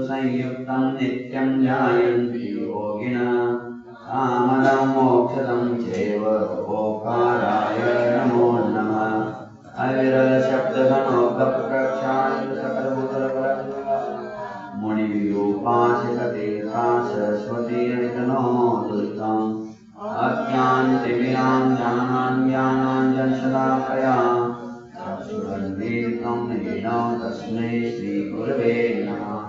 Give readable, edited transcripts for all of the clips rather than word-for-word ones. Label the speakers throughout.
Speaker 1: संयुक्तं नित्यं ध्यायन्ति योगिनः कामदं मोक्षदं चैव ओंकाराय नमो नमः। अविरल शब्दघनो गप्रक्षान्त सकलभूतलपरं मुनिविरूपासिततीर्था सरस्वती हरितनोदुर्गम् अज्ञानतिमिरां ज्ञानाञ्जनशलाकया चक्षुरुन्मीलितं येन तस्मै श्रीगुरवे नमः।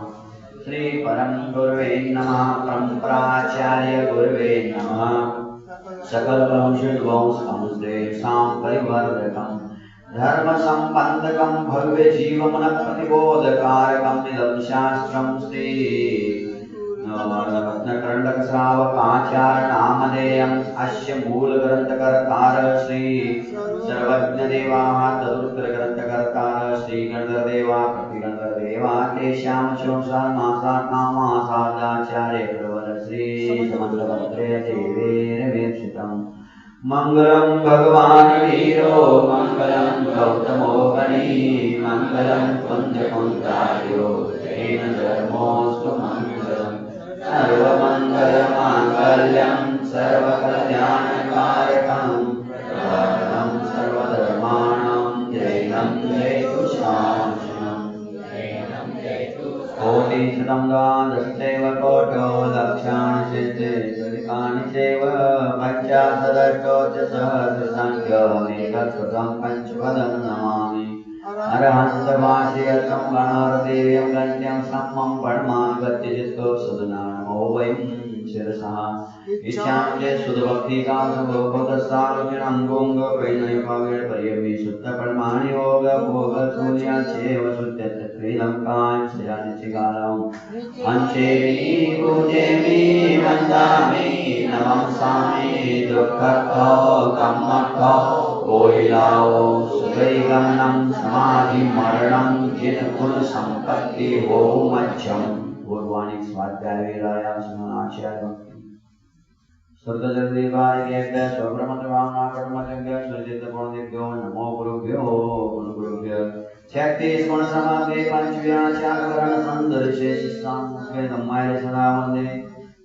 Speaker 1: श्रीपरं गुरवे नमः। परम्पराचार्य गुरवे नमः। सकलवंशोद्भवसंश्लेषां परिवर्धकं धर्मसम्बन्धकं भव्यजीवनप्रतिबोधकारकं निदं शास्त्रं श्री रत्नकर्णकश्रावकाचार्यनामधेयम् अस्य मूलग्रन्थकर्तार श्री सर्वज्ञदेवाः तदुत्तरग्रन्थकर्तार श्री गणधरदेवा प्रतिगणधरदेवा तेषां संसारनासात्मासादाचार्य प्रवर श्री समन्तभद्रे देवेरवेक्षितम्। मंगलम भगवान वीरो मंगलम गौतमो गणी मंगलम पुण्यपुंसार्यो जैन धर्मोऽस्तु मंगलम सर्वमंगलमांगल्यं सर्वकल्याणकारकं शरणं सर्वधर्माणां जैनं जयतु शासनम्। कोटिशतं द्वादशैव कोटो लक्षाणि चैव पंचाशदष्टोत्तरसहस्रसंख्यमेकशतं पंचपदं नमामि। अरहन्तवासियतं गणहरदेवं गण्यं सम्मं परमां गत्यजित्तो सदनामो वयं शिरसा इच्छान्ते सुधभक्तिकासभोगसारुणिरङ्गोङ्गपरिणयपावेपर्यमे शुद्धपरमाणि योगभोगशून्याचेव शुद्धत्रिलङ्कां शयानिचिकालम् अंचेमि पूजेमि वन्दामि नमस्सामि दुःखतो कम्मतो कोहिलाओ सुखैगमनं समाधिमरणं जिनकुलसम्पत्ति होमज्जम्। पूर्वाणि स्वाध्याय वीरायां समाचार्य श्रद्धजलदेवाय स्वब्रह्मत्वानाकर्मज्ञ सुरजितपूर्णिभ्यो नमो गुरुभ्यो गुरुभ्यो। 36 गुणसमागे पंचव्याचारवर्ण संदर्शेषिष्टामुखे धम्माय सदा वन्दे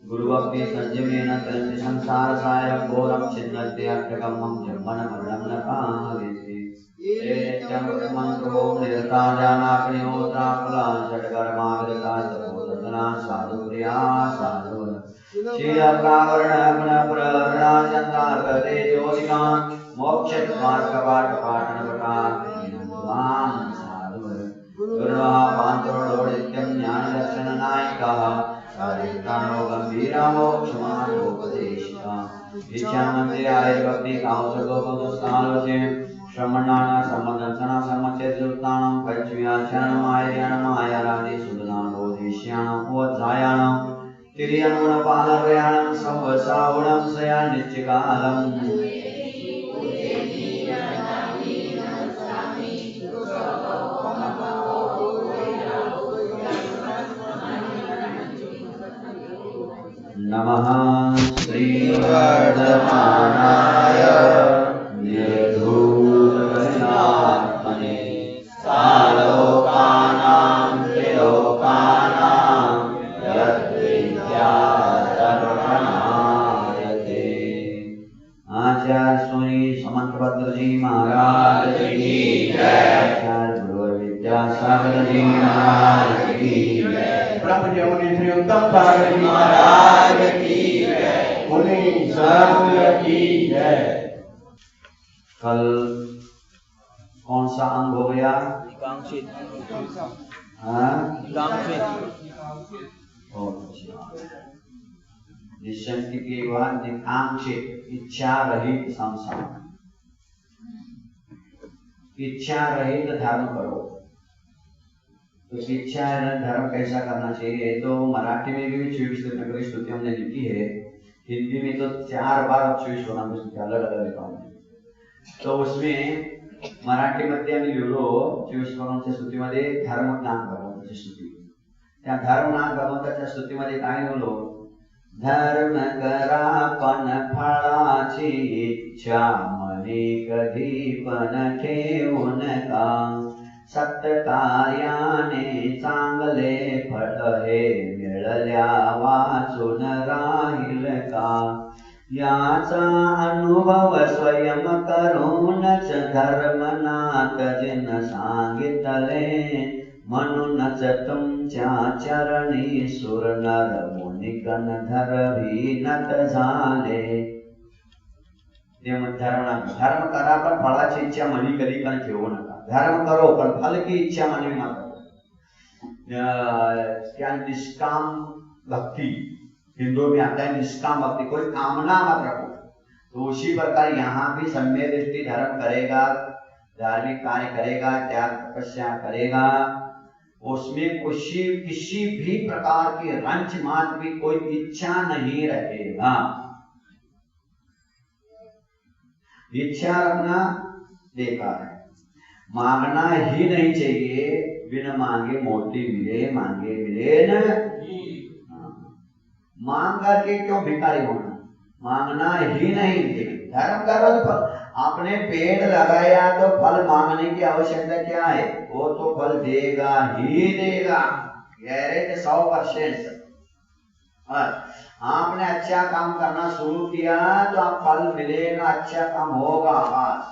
Speaker 1: गुरुभक्ति संयमेन तरन्ति संसारसायं घोरं छिन्नत्ते अर्थकम्मं जन्मन मरणं न कालेति। ये नित्यमन्त्रो निर्ताजानाग्निहोत्राफला षट्कर्मागता तपोधना साधुप्रिया साधु शीलप्रावरणगुणप्रहरणाचन्द्रार्कते ज्योतिकान् मोक्षद्वारकपाटपाटनपटान् साधुवर गुरुणः पान्तोडोडित्यं ज्ञानदर्शननायिकः साधितानो गम्भीरा मोक्षमार्गोपदेशिका इच्छामन्त्रे आयुर्भक्ति कामसर्गोपदुस्तालोचे श्रमणाना सम्मदर्शना सम्मचेतुर्तानां पञ्चव्याख्यानमायर्याणमायारादि सुदनाबोधिष्याणाम् उवत्सायाणां तिर्यनुगुणपालव्याणं संवत्सावणं शयानित्यकालम् नमः श्रीवर्धमानाय निर्धूतकरुणात्मने सालोकानां त्रिलोकानां यद्विद्याधर्मणायते। आचार्य श्री समंतभद्र जी महाराज की जय। आचार्य गुरु विद्यासागर जी महाराज की जय। ब्रह्मजमुनि श्री उत्तम सागर जी महाराज की जय। मुनि संघ की जय। कल कौन सा अंग हो गया?
Speaker 2: कांक्षित।
Speaker 1: निश्चंति के बाद निकांक्षित इच्छा रहित संसार। इच्छा रहित धर्म करो। तो इच्छा धर्म कैसा करना चाहिए? तो मराठी में भी 24 नगरी स्तुति हमने लिखी है, हिंदी में तो 4 बार 24 नाम स्तुति अलग अलग लिखा हमने। तो उसमें मराठी मध्ये आम्ही लिहिलो 24 नामांच्या स्तुतीमध्ये धर्म ज्ञान भगवंताची स्तुती। त्या धर्म ज्ञान भगवंताच्या स्तुतीमध्ये काय लिहिलो? धर्म करा पण फळाची इच्छा मनी कधी पण ठेवू नका, सत्कार्याने चांगले फळ हे मिळल्या वाचून राहील का याचा अनुभव स्वयं करूनच धर्मनाथ जिन सांगितले म्हणूनच तुमच्या चरणी सुर नर मुनी गणधर विनत झाले। धर्म करा पण फळाची इच्छा मनी कधी पण ठेवू नका। धर्म करो पर फल की इच्छा मन में मत करो। क्या निष्काम भक्ति हिंदू में आता है, निष्काम भक्ति, कोई कामना मत रखो। तो उसी प्रकार यहाँ भी सम्य दृष्टि धर्म करेगा, धार्मिक कार्य करेगा, त्याग तपस्या करेगा, उसमें किसी भी प्रकार की रंच मात्र भी कोई इच्छा नहीं रखेगा। इच्छा रखना बेकार है। मांगना ही नहीं चाहिए, बिना मांगे मोती मिले मांगे मिले न। मांग करके क्यों भिखारी होना, मांगना ही नहीं। धर्म करो तो आपने पेड़ लगाया तो फल मांगने की आवश्यकता क्या है, वो तो फल देगा ही देगा, गारंटी 100%। आपने अच्छा काम करना शुरू किया तो आप फल मिलेगा, अच्छा काम होगा। बस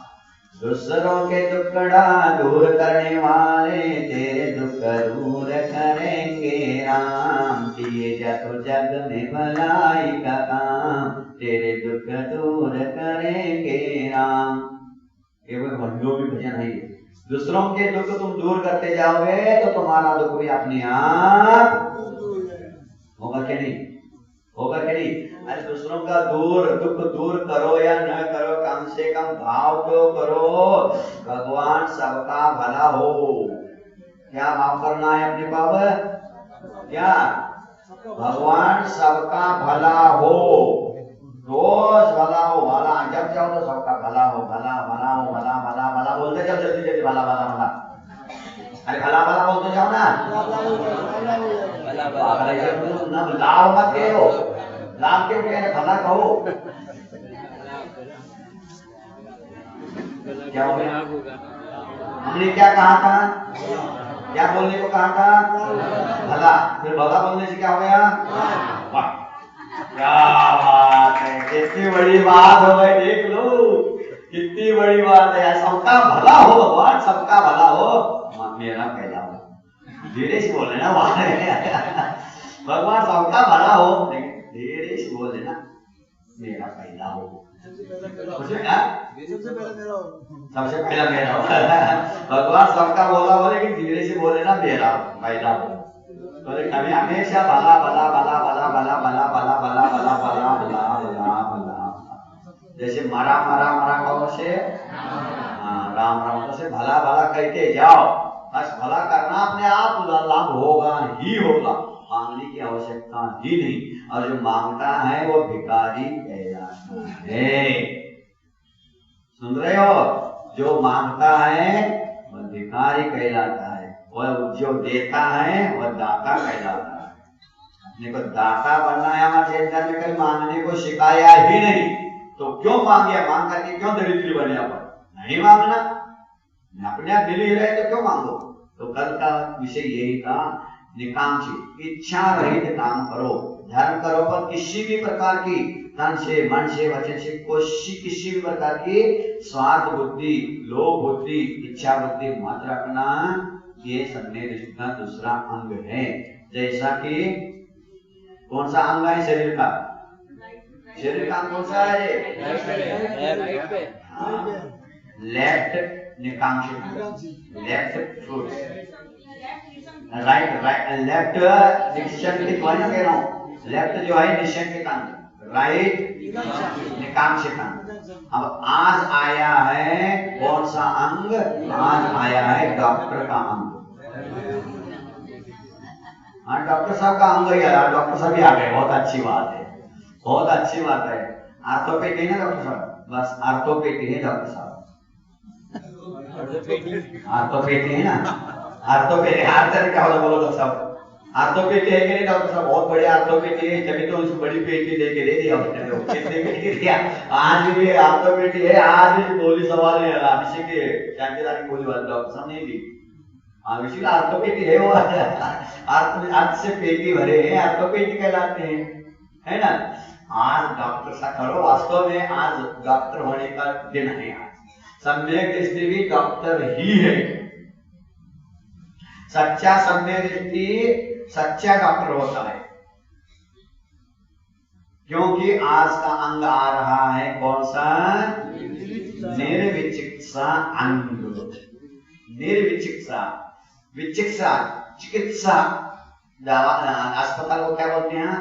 Speaker 1: दूसरों के दुखड़ा दूर करने वाले तेरे दुख दूर करेंगे राम। किए तो जग में भलाई का काम, तेरे दुख दूर करेंगे राम। केवल भंडों भी भजन है। दूसरों के दुख तुम दूर करते जाओगे तो तुम्हारा दुख भी अपने आप होगा क्या नहीं, होगा क्या नहीं। अरे दूसरों का दुख दूर करो या न करो, कम से कम भाव तो करो भगवान सबका भला हो। क्या भाव करना है अपने बाबा, क्या भगवान सबका भला हो, रोज भला हो, भला जब जाओ तो सबका भला हो, भला भला हो, भला भला भला बोलते जाओ, जल्दी जल्दी भला भला भला। अरे भला भला बोलते जाओ ना, लाभ मत कहो, लाभ क्यों कह रहे, भला कहो। क्या हो गया, हमने क्या कहा था, क्या बोलने को कहा था, भला। फिर भला बोलने से क्या हो गया, वाह क्या बात है, कितनी बड़ी बात हो गई, देख लो कितनी बड़ी बात है। सबका भला हो भगवान, सबका भला हो, मेरा पहला हो। धीरे से बोल लेना, भगवान सबका भला हो, धीरे से बोल लेना, मेरा पहला हो। सबसे पहला मेरा हो। भगवान सबका बोला हो लेकिन धीरे से बोले ना, मेरा पहला हो। तो कभी हमेशा भला भला भला भला भला भला भला भला भला भला भला भला भला, जैसे मरा मरा मरा कहो से राम राम से भला भला कहते जाओ। बस भला करना अपने आप लाभ होगा ही होगा, मांगने की आवश्यकता ही नहीं। और जो मांगता है वो भिखारी कहलाता है। सुन रहे हो, जो मांगता है वो भिखारी कहलाता है, और जो देता है वह दाता कहलाता है। अपने को दाता बनना है, हमारे अंदर में कभी मांगने को सिखाया ही नहीं, तो क्यों मांगे, मांग करके क्यों दरिद्री बने अपन, नहीं मांगना, अपने आप दिल ही रहे तो क्यों मांगो। तो कल का विषय यही था, निकांक्षी इच्छा रहित काम करो, धर्म करो, पर किसी भी प्रकार की तन से मन से वचन से किसी भी प्रकार की स्वार्थ बुद्धि, लोभ बुद्धि, इच्छा बुद्धि मत रखना। ये सम्य दृष्टि का दूसरा अंग है। जैसा कि कौन सा अंग है शरीर का, शरीर का कौन सा है, लेफ्ट निकांक्षी, left foot, right right, left diction की ध्वनि कह रहा हूँ, लेफ्ट जो है निश्चय के कान, राइट निकांक्ष कान। अब आज आया है कौन सा अंग, आज आया है डॉक्टर का अंग। हाँ डॉक्टर साहब का अंग ही आया, डॉक्टर साहब भी आ गए, बहुत अच्छी बात है, बहुत अच्छी बात है। आर्थोपेडी है ना डॉक्टर साहब, बस आर्थोपेडी है डॉक्टर साहब, आर्थोपेडी है ना, आर्थोपेडी आर्थर क्या होता बोलो डॉक्टर साहब, आर्थोपेडी है कि नहीं डॉक्टर साहब, बहुत बड़ी आर्थोपेडी है, तभी तो उसको बड़ी पेटी लेके दे दिया उसने, कितने पेटी दिया। आज भी आर्थोपेडी है, आज भी बोली सवाल है, अभिषेक के शांतिदारी कोई बात डॉक्टर साहब नहीं दी, इसीलिए आर्थोपेडिक है वो। अर्थ से पेटी भरे हैं, आर्थोपेडिक कहलाते हैं, है ना। आज डॉक्टर सा करो, वास्तव में आज डॉक्टर होने का दिन है। आज सम्यक दृष्टि भी डॉक्टर ही है। सच्चा सम्यक दृष्टि सच्चा डॉक्टर होता है, क्योंकि आज का अंग आ रहा है कौन सा? निर्विचिकित्सा अंग। निर्विचिकित्सा, विचिकित्सा चिकित्सा, अस्पताल को क्या बोलते हैं?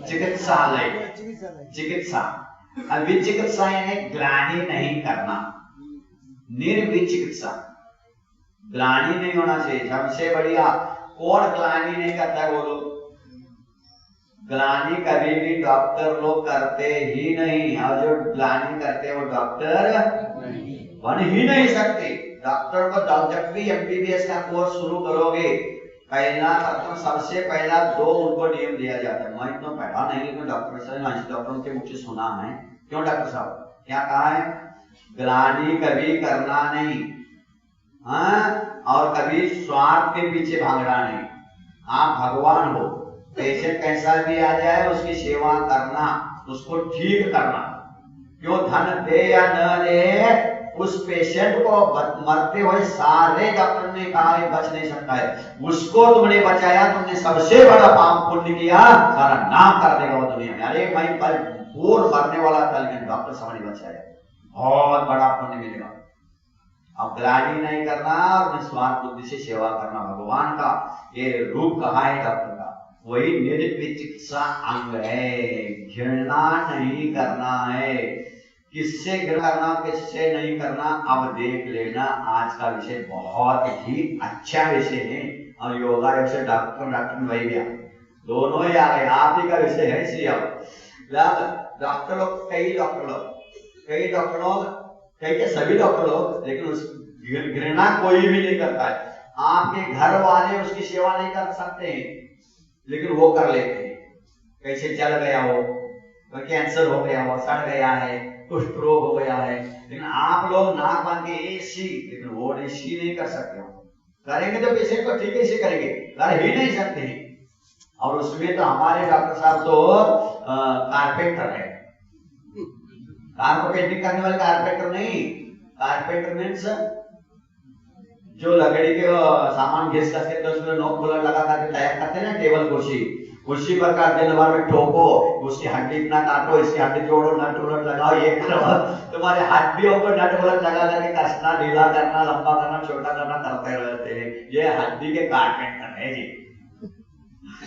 Speaker 1: चिकित्सालय। चिकित्सा। विचिकित्सा यानी ग्लानि नहीं करना। निर्विचिकित्सा, ग्लानि नहीं होना चाहिए। सबसे बढ़िया कौन ग्लानि नहीं करता है? वो लोग ग्लानि कभी भी डॉक्टर लोग करते ही नहीं, और जो ग्लानि करते हैं वो डॉक्टर बन ही नहीं सकते। डॉक्टर को जब भी एमबीबीएस का कोर्स शुरू करोगे, पहला प्रथम सबसे पहला 2 उनको नियम दिया जाता है। मैं तो पढ़ा नहीं, लेकिन डॉक्टरों के मुख से सुना है। क्यों डॉक्टर साहब क्या कहा है? ग्लानि कभी करना नहीं, और कभी स्वार्थ के पीछे भागना नहीं। आप भगवान हो, पेशेंट कैसा भी आ जाए उसकी सेवा करना, उसको ठीक करना। क्यों? धन दे या न दे, उस पेशेंट को मरते हुए सारे डॉक्टर ने कहा है बच नहीं सकता है, उसको तुमने बचाया, तुमने सबसे बड़ा पाप पुण्य किया, सारा नाम कर देगा वो दुनिया में। अरे मैं कल पूर्ण मरने वाला था, लेकिन डॉक्टर साहब ने बचाया, बहुत बड़ा पुण्य मिलेगा। अब ग्लानि नहीं करना और निस्वार्थ बुद्धि से सेवा करना, भगवान का ये रूप कहा है डॉक्टर का, वही निर्विचिकित्सा अंग है। घृणा नहीं करना है। किससे घृणा करना, किससे नहीं करना, अब देख लेना। आज का विषय बहुत ही अच्छा विषय है, और योगा से डॉक्टर वैद्य दोनों ही आ गए। आप ही का विषय है। इसलिए डॉक्टर लोग, कई डॉक्टर लोग कई सभी डॉक्टर लोग, लेकिन घृणा कोई भी नहीं करता है। आपके घर वाले उसकी सेवा नहीं कर सकते हैं, लेकिन वो कर लेते हैं। कैसे जल गया हो, कैंसर हो गया हो, सड़ गया है, कुष्ठ रोग हो गया है, लेकिन आप लोग नाक बांध के एसी, लेकिन वो एसी नहीं कर सकते हो। करेंगे तो पेशेंट को ठीक से करेंगे, कर ही नहीं सकते हैं। और उसमें तो हमारे डॉक्टर साहब तो कारपेंटर है। कार को पेंटिंग करने वाले कारपेंटर नहीं। कारपेंटर मीन्स जो लकड़ी के सामान घिस करके तो उसमें नोक बोलर लगा करके तैयार करते हैं ना, टेबल कुर्सी पर का दिन भर में ठोको, उसकी हड्डी इतना काटो, इसकी हड्डी जोड़ो, नट बोलट लगाओ, ये करो। तुम्हारे हड्डियों को नट बोलट लगा करके कसना, ढीला करना, लंबा करना, छोटा करना करते रहते हैं। ये हड्डी के कारपेंटर है जी,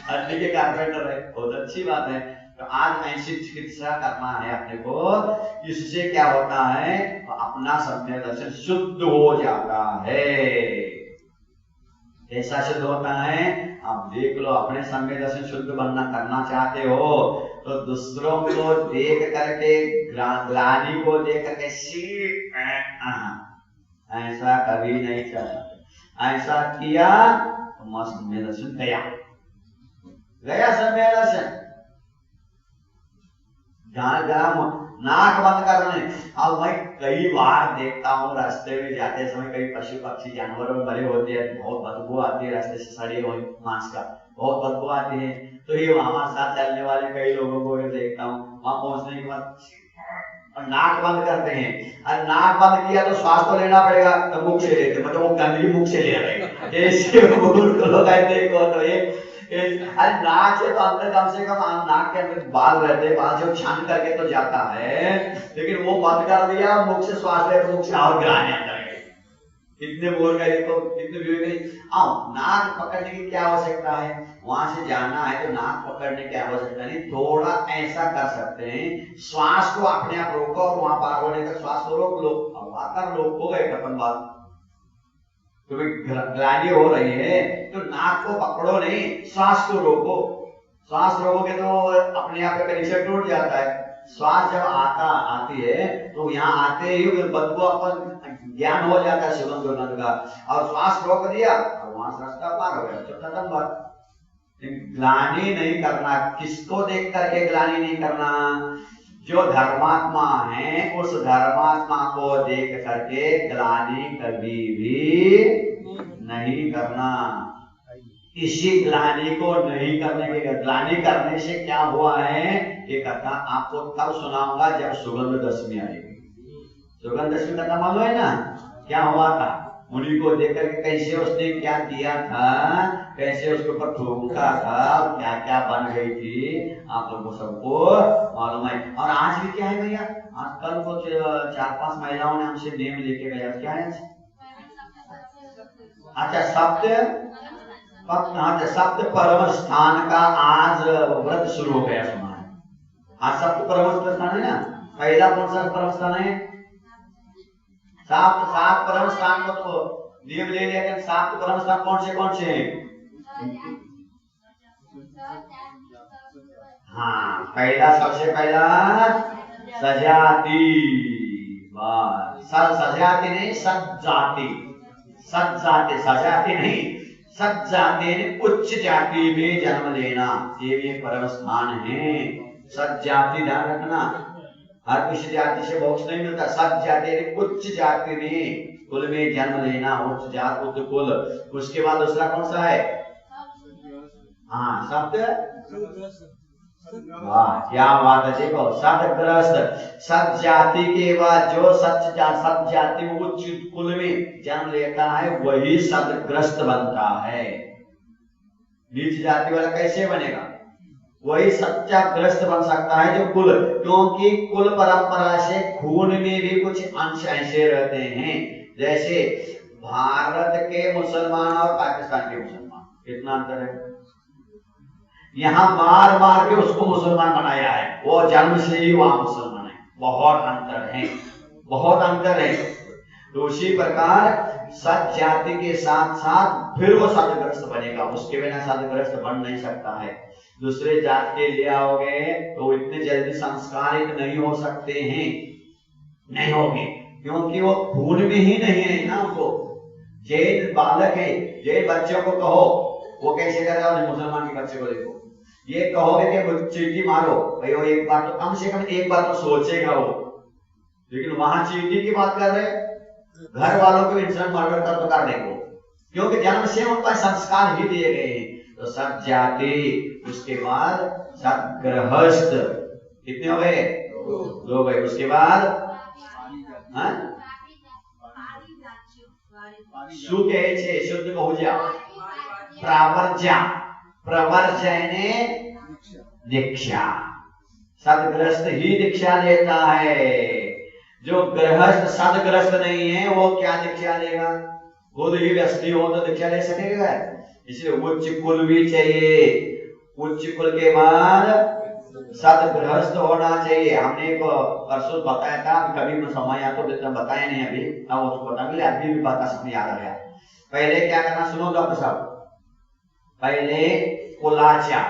Speaker 1: हड्डी के कारपेंटर है। बहुत अच्छी बात है। तो आज ऐसी चिकित्सा करना है अपने को। इससे क्या होता है? अपना सम्यक दर्शन शुद्ध हो जाता है। कैसा शुद्ध होता है? आप देख लो, अपने सम्यक दर्शन शुद्ध बनना करना चाहते हो तो दूसरों को देख करके, ग्लानि को देख करके ऐसा कभी नहीं करना। ऐसा किया तो सम्यक दर्शन गया सम्यक दर्शन। नाक बंद करने। अब मैं कई बार देखता हूँ रास्ते में जाते समय कई पशु पक्षी जानवर मरे होते हैं, बहुत बदबू आती है, रास्ते से सड़े हुए मांस का बहुत बदबू आती है। तो ये हमारे साथ चलने वाले कई लोगों को देखता हूँ, वहां पहुंचने के बाद और नाक बंद करते हैं। और नाक बंद किया तो श्वास तो लेना पड़ेगा, तो मुख से लेते, मतलब वो गंदगी मुख से ले रहे। ऐसे लोग कहते अरे नाक से तो अंदर कम से कम नाक के अंदर बाल रहते हैं, बाल से छान करके तो जाता है, लेकिन वो बंद कर दिया, मुख से श्वास ले, मुख से और गिराने अंदर गए। कितने बोल गए तो कितने भी गए। आओ, नाक पकड़ने की क्या आवश्यकता है? वहां से जाना है तो नाक पकड़ने की आवश्यकता नहीं, थोड़ा ऐसा कर सकते हैं, श्वास को अपने आप रोको और वहां पार होने तक श्वास को रोक लो, हवा कर लो, हो गए अपन बात। तुम्हें ग्लानि हो रही है तो नाक को पकड़ो नहीं, श्वास को रोको। श्वास रोकोगे तो अपने आप का कनेक्शन टूट जाता है। श्वास जब आती है तो यहाँ आते ही बदबू अपन ज्ञान हो जाता है सुगंध दुर्गंध का, और श्वास रोक दिया और वहां से रास्ता पार हो गया, तो खत्म बात। ग्लानि नहीं करना। किसको देख करके ग्लानि नहीं करना? जो धर्मात्मा है उस धर्मात्मा को देख करके ग्लानि कभी भी नहीं करना। इसी ग्लानि को नहीं करने के, ग्लानि करने से क्या हुआ है ये कथा आपको तब सुनाऊंगा जब सुगंध दशमी आएगी। सुगंध दशमी कथा मालूम है ना, क्या हुआ था? मुनि को देखकर के कैसे उसने क्या किया था, कैसे उसके ऊपर थूका था, क्या क्या बन गई थी, आप लोगों को सबको मालूम है। और आज भी क्या है भैया, आज कल कुछ 4-5 महिलाओं ने हमसे नेम लेके गया, क्या है? अच्छा सप्त परम स्थान का आज व्रत शुरू हो गया, सुना है? आज सप्त परम स्थान है ना। पहला कौन सा परम स्थान है? सात परम स्थान को तो नियम ले लिया, लेकिन 7 परम स्थान कौन से हैं? हाँ, पहला सबसे पहला सजाति, सजाति नहीं सजाति, सजाति नहीं सजाति ने उच्च जाति में जन्म लेना, ये परम स्थान है। सजाति ध्यान रखना, हर किसी जाति से मोक्ष नहीं मिलता। सत जाति उच्च जाति में कुल में जन्म लेना, उच्च जात उच्च कुल। उसके बाद दूसरा कौन सा है? हाँ, सप्त, वाह क्या बात है। देखो सतग्रस्त, सत जाति के बाद जो सत जाति उच्च कुल में जन्म लेता है वही सतग्रस्त बनता है। नीच जाति वाला कैसे बनेगा? वही सच्चा ग्रस्त बन सकता है जो कुल, क्योंकि कुल परंपरा से खून में भी कुछ अंश ऐसे रहते हैं। जैसे भारत के मुसलमान और पाकिस्तान के मुसलमान, कितना अंतर है। यहाँ मार मार के उसको मुसलमान बनाया है, वो जन्म से ही वहां मुसलमान है। बहुत अंतर है, बहुत अंतर है। तो उसी प्रकार सत जाति के साथ साथ फिर वो सतग्रस्त बनेगा, उसके बिना सतग्रस्त बन नहीं सकता है। दूसरे जात के ले आओगे तो इतने जल्दी संस्कारित नहीं हो सकते हैं, नहीं होंगे, क्योंकि वो खून में ही नहीं है ना। उनको जैन बालक है, जैन बच्चों को कहो वो कैसे करेगा? मुसलमान के बच्चे को देखो, ये कहोगे कि चींटी मारो भाई, वो एक बार तो कम से कम एक बार तो सोचेगा वो। लेकिन वहां चींटी की बात कर रहे, घर वालों को इंसान मर्डर कर तो कर देंगे, क्योंकि जन्म से उनका संस्कार ही दिए गए हैं। तो सत जाति, उसके बाद सत गृहस्थ, कितने हो गए? 2 गए। उसके बाद शुद्ध बहुजा, प्रावर्जा, प्रवर्जने दीक्षा। सदग्रस्त ही दीक्षा लेता है, जो गृहस्थ सदग्रस्त नहीं है वो क्या दीक्षा लेगा? खुद ही व्यस्ती हो तो दीक्षा ले सकेगा? इसलिए उच्च कुल भी चाहिए। उच्च कुल के बाद सदगृहस्थ होना चाहिए। हमने एक परसों बताया था, कभी समय या तो बताया नहीं अभी, अब उसको बताएंगे, अभी भी बता सकते, याद आ गया। पहले क्या करना सुनो डॉक्टर साहब, पहले कुलाचार,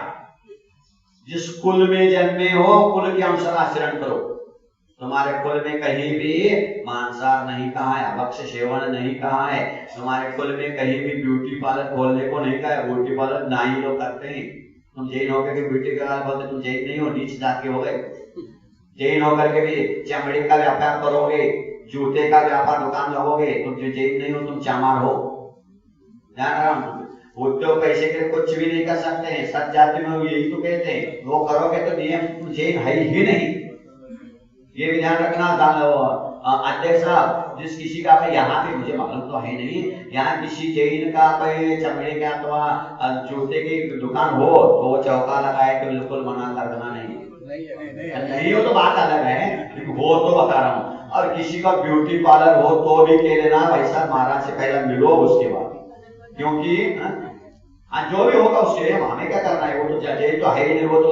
Speaker 1: जिस कुल में जन्मे हो कुल के अनुसार आचरण करो। तुम्हारे कुल में कहीं भी मांसाहार नहीं कहा है, भक्ष्य सेवन नहीं कहा है, तुम्हारे कुल में कहीं भी ब्यूटी पार्लर खोलने को नहीं कहा है। ब्यूटी पार्लर नाई लोग करते हैं। तुम जैन होकर के ब्यूटी का बोलते, तुम जैन नहीं हो, नीच जात के हो गए। जैन होकर के भी चमड़े का व्यापार करोगे, जूते का व्यापार दुकान लगोगे, तुम जो जैन नहीं हो तुम चामार हो। उद्योग पैसे के लिए कुछ भी नहीं कर सकते हैं। सत जाति में यही तो कहते हैं, वो करोगे तो नियम तुम जैन है ही नहीं। ये भी ध्यान रखना। अध्यक्ष साहब, जिस किसी का यहाँ पे मुझे मालूम तो है नहीं, यहाँ किसी जैन का चमड़े का अथवा जूते की दुकान हो तो वो चौका लगाए तो बिल्कुल मना कर देना नहीं हो तो बात अलग है, वो तो बता रहा हूँ। और किसी का ब्यूटी पार्लर हो तो भी कह देना भाई साहब महाराज से पहले मिलो उसके बाद, क्योंकि जो भी होगा उसके लिए हमें क्या करना है। वो तो जैन तो है ही नहीं, वो तो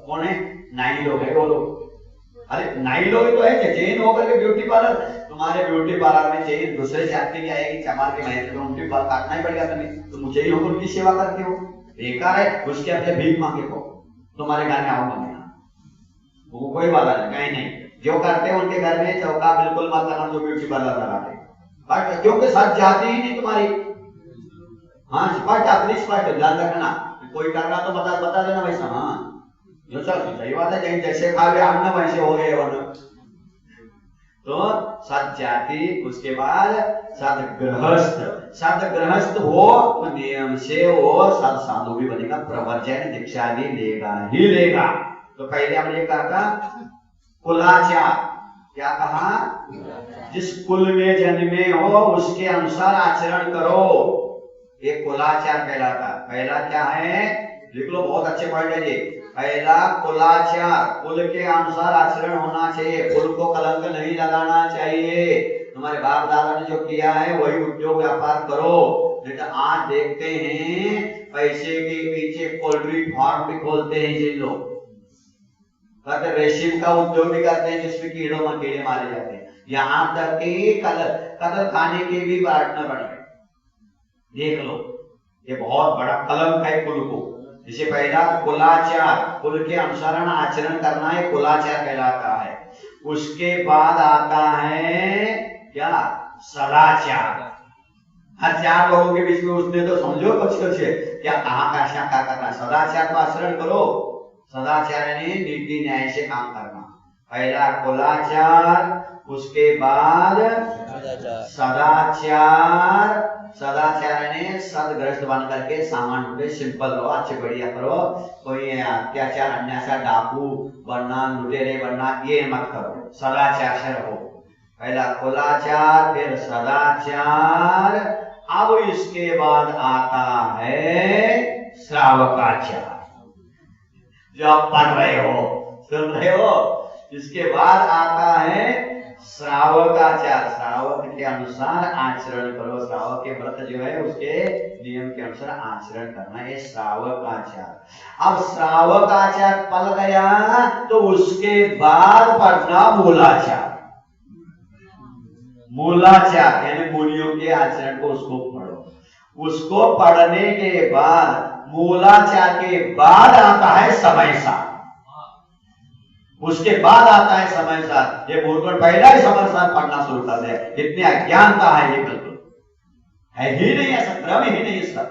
Speaker 1: कौन है? नाई लोग है वो लोग। अरे नाई लोग तो है, जैन होकर के ब्यूटी पार्लर, तुम्हारे ब्यूटी पार्लर में जैन दूसरे जाति की आएगी, चमार के महल में उनकी बात काटना ही पड़ेगा तुम्हें। तुम जैन होकर उनकी सेवा करते हो, बेकार है। उसके अपने भीख मांगे को तुम्हारे घर में आओ मांगेगा, वो कोई बात नहीं, नहीं। जो करते हैं उनके घर में चौका बिल्कुल मत करना जो ब्यूटी पार्लर लगाते, बट क्योंकि सब जाति ही नहीं तुम्हारी। हाँ स्पष्ट, अपनी स्पष्ट ध्यान रखना। कोई कर रहा तो बता देना वैसा। हाँ जो सर सही बात है, जैसे खा गया हमने वैसे हो गए वरना। तो सदजाति, उसके बाद सदगृहस्थ। सदगृहस्थ हो तो नियम से वो सद साधु भी बनेगा, प्रवचन दीक्षा भी लेगा ही लेगा। तो पहले हमने कहा था कुलाचार, क्या कहा? जिस कुल में जन्मे हो उसके अनुसार आचरण करो, ये कुलाचार कहलाता। पहला क्या है, लिख लो, बहुत अच्छे पॉइंट है ये। पहला कुलाचार, कुल के अनुसार आचरण होना चाहिए, कुल को कलंक नहीं लगाना चाहिए। तुम्हारे बाप दादा ने जो किया है वही उद्योग व्यापार करो। नहीं तो आज देखते हैं पैसे के पीछे पोल्ट्री फार्म भी खोलते हैं ये लोग, कहते रेशम का उद्योग भी करते हैं जिसमें कीड़ों मकीड़े मारे जाते हैं। यहाँ तक कि कतल खाने के भी पार्टनर बन गए। देख लो, ये बहुत बड़ा कलंक है कुल को। इसे पहला कुलाचार, कुल के अनुसरण आचरण करना है, कुलाचार कहलाता है। उसके बाद आता है क्या? सदाचार। हर चार लोगों के बीच में उसने तो समझो कुछ क्या कहाँ का क्या करना। सदाचार को आचरण करो। सदाचार यानी नीति न्याय से काम करना। पहला कुलाचार, उसके बाद सदाचार। सदाचार यानी सदग्रस्त बन करके सामान्य सिंपल रहो, अच्छे बढ़िया करो। कोई अत्याचार अन्याचार डाकू बनना, लुटेरे बनना, ये मत करो, सदाचार से रहो। पहला कुलाचार, फिर सदाचार। अब इसके बाद आता है श्रावकाचार, जो आप पढ़ रहे हो, सुन रहे हो। इसके बाद आता है श्रावकाचार। श्रावक के अनुसार आचरण करो। श्रावक के व्रत जो है उसके नियम के अनुसार आचरण करना, ये श्रावकाचार। अब श्रावकाचार पल गया तो उसके बाद पढ़ना मूलाचार। मूलाचार यानी मुनियों के आचरण को उसको पढ़ो। उसको पढ़ने के बाद मूलाचार के बाद आता है समयसार। उसके बाद आता है समयसार। ये बिल्कुल पहला ही समयसार पढ़ना शुरू कर दे, इतनी अज्ञानता है ये, बिल्कुल है ही नहीं, ऐसा क्रम ही नहीं, इसका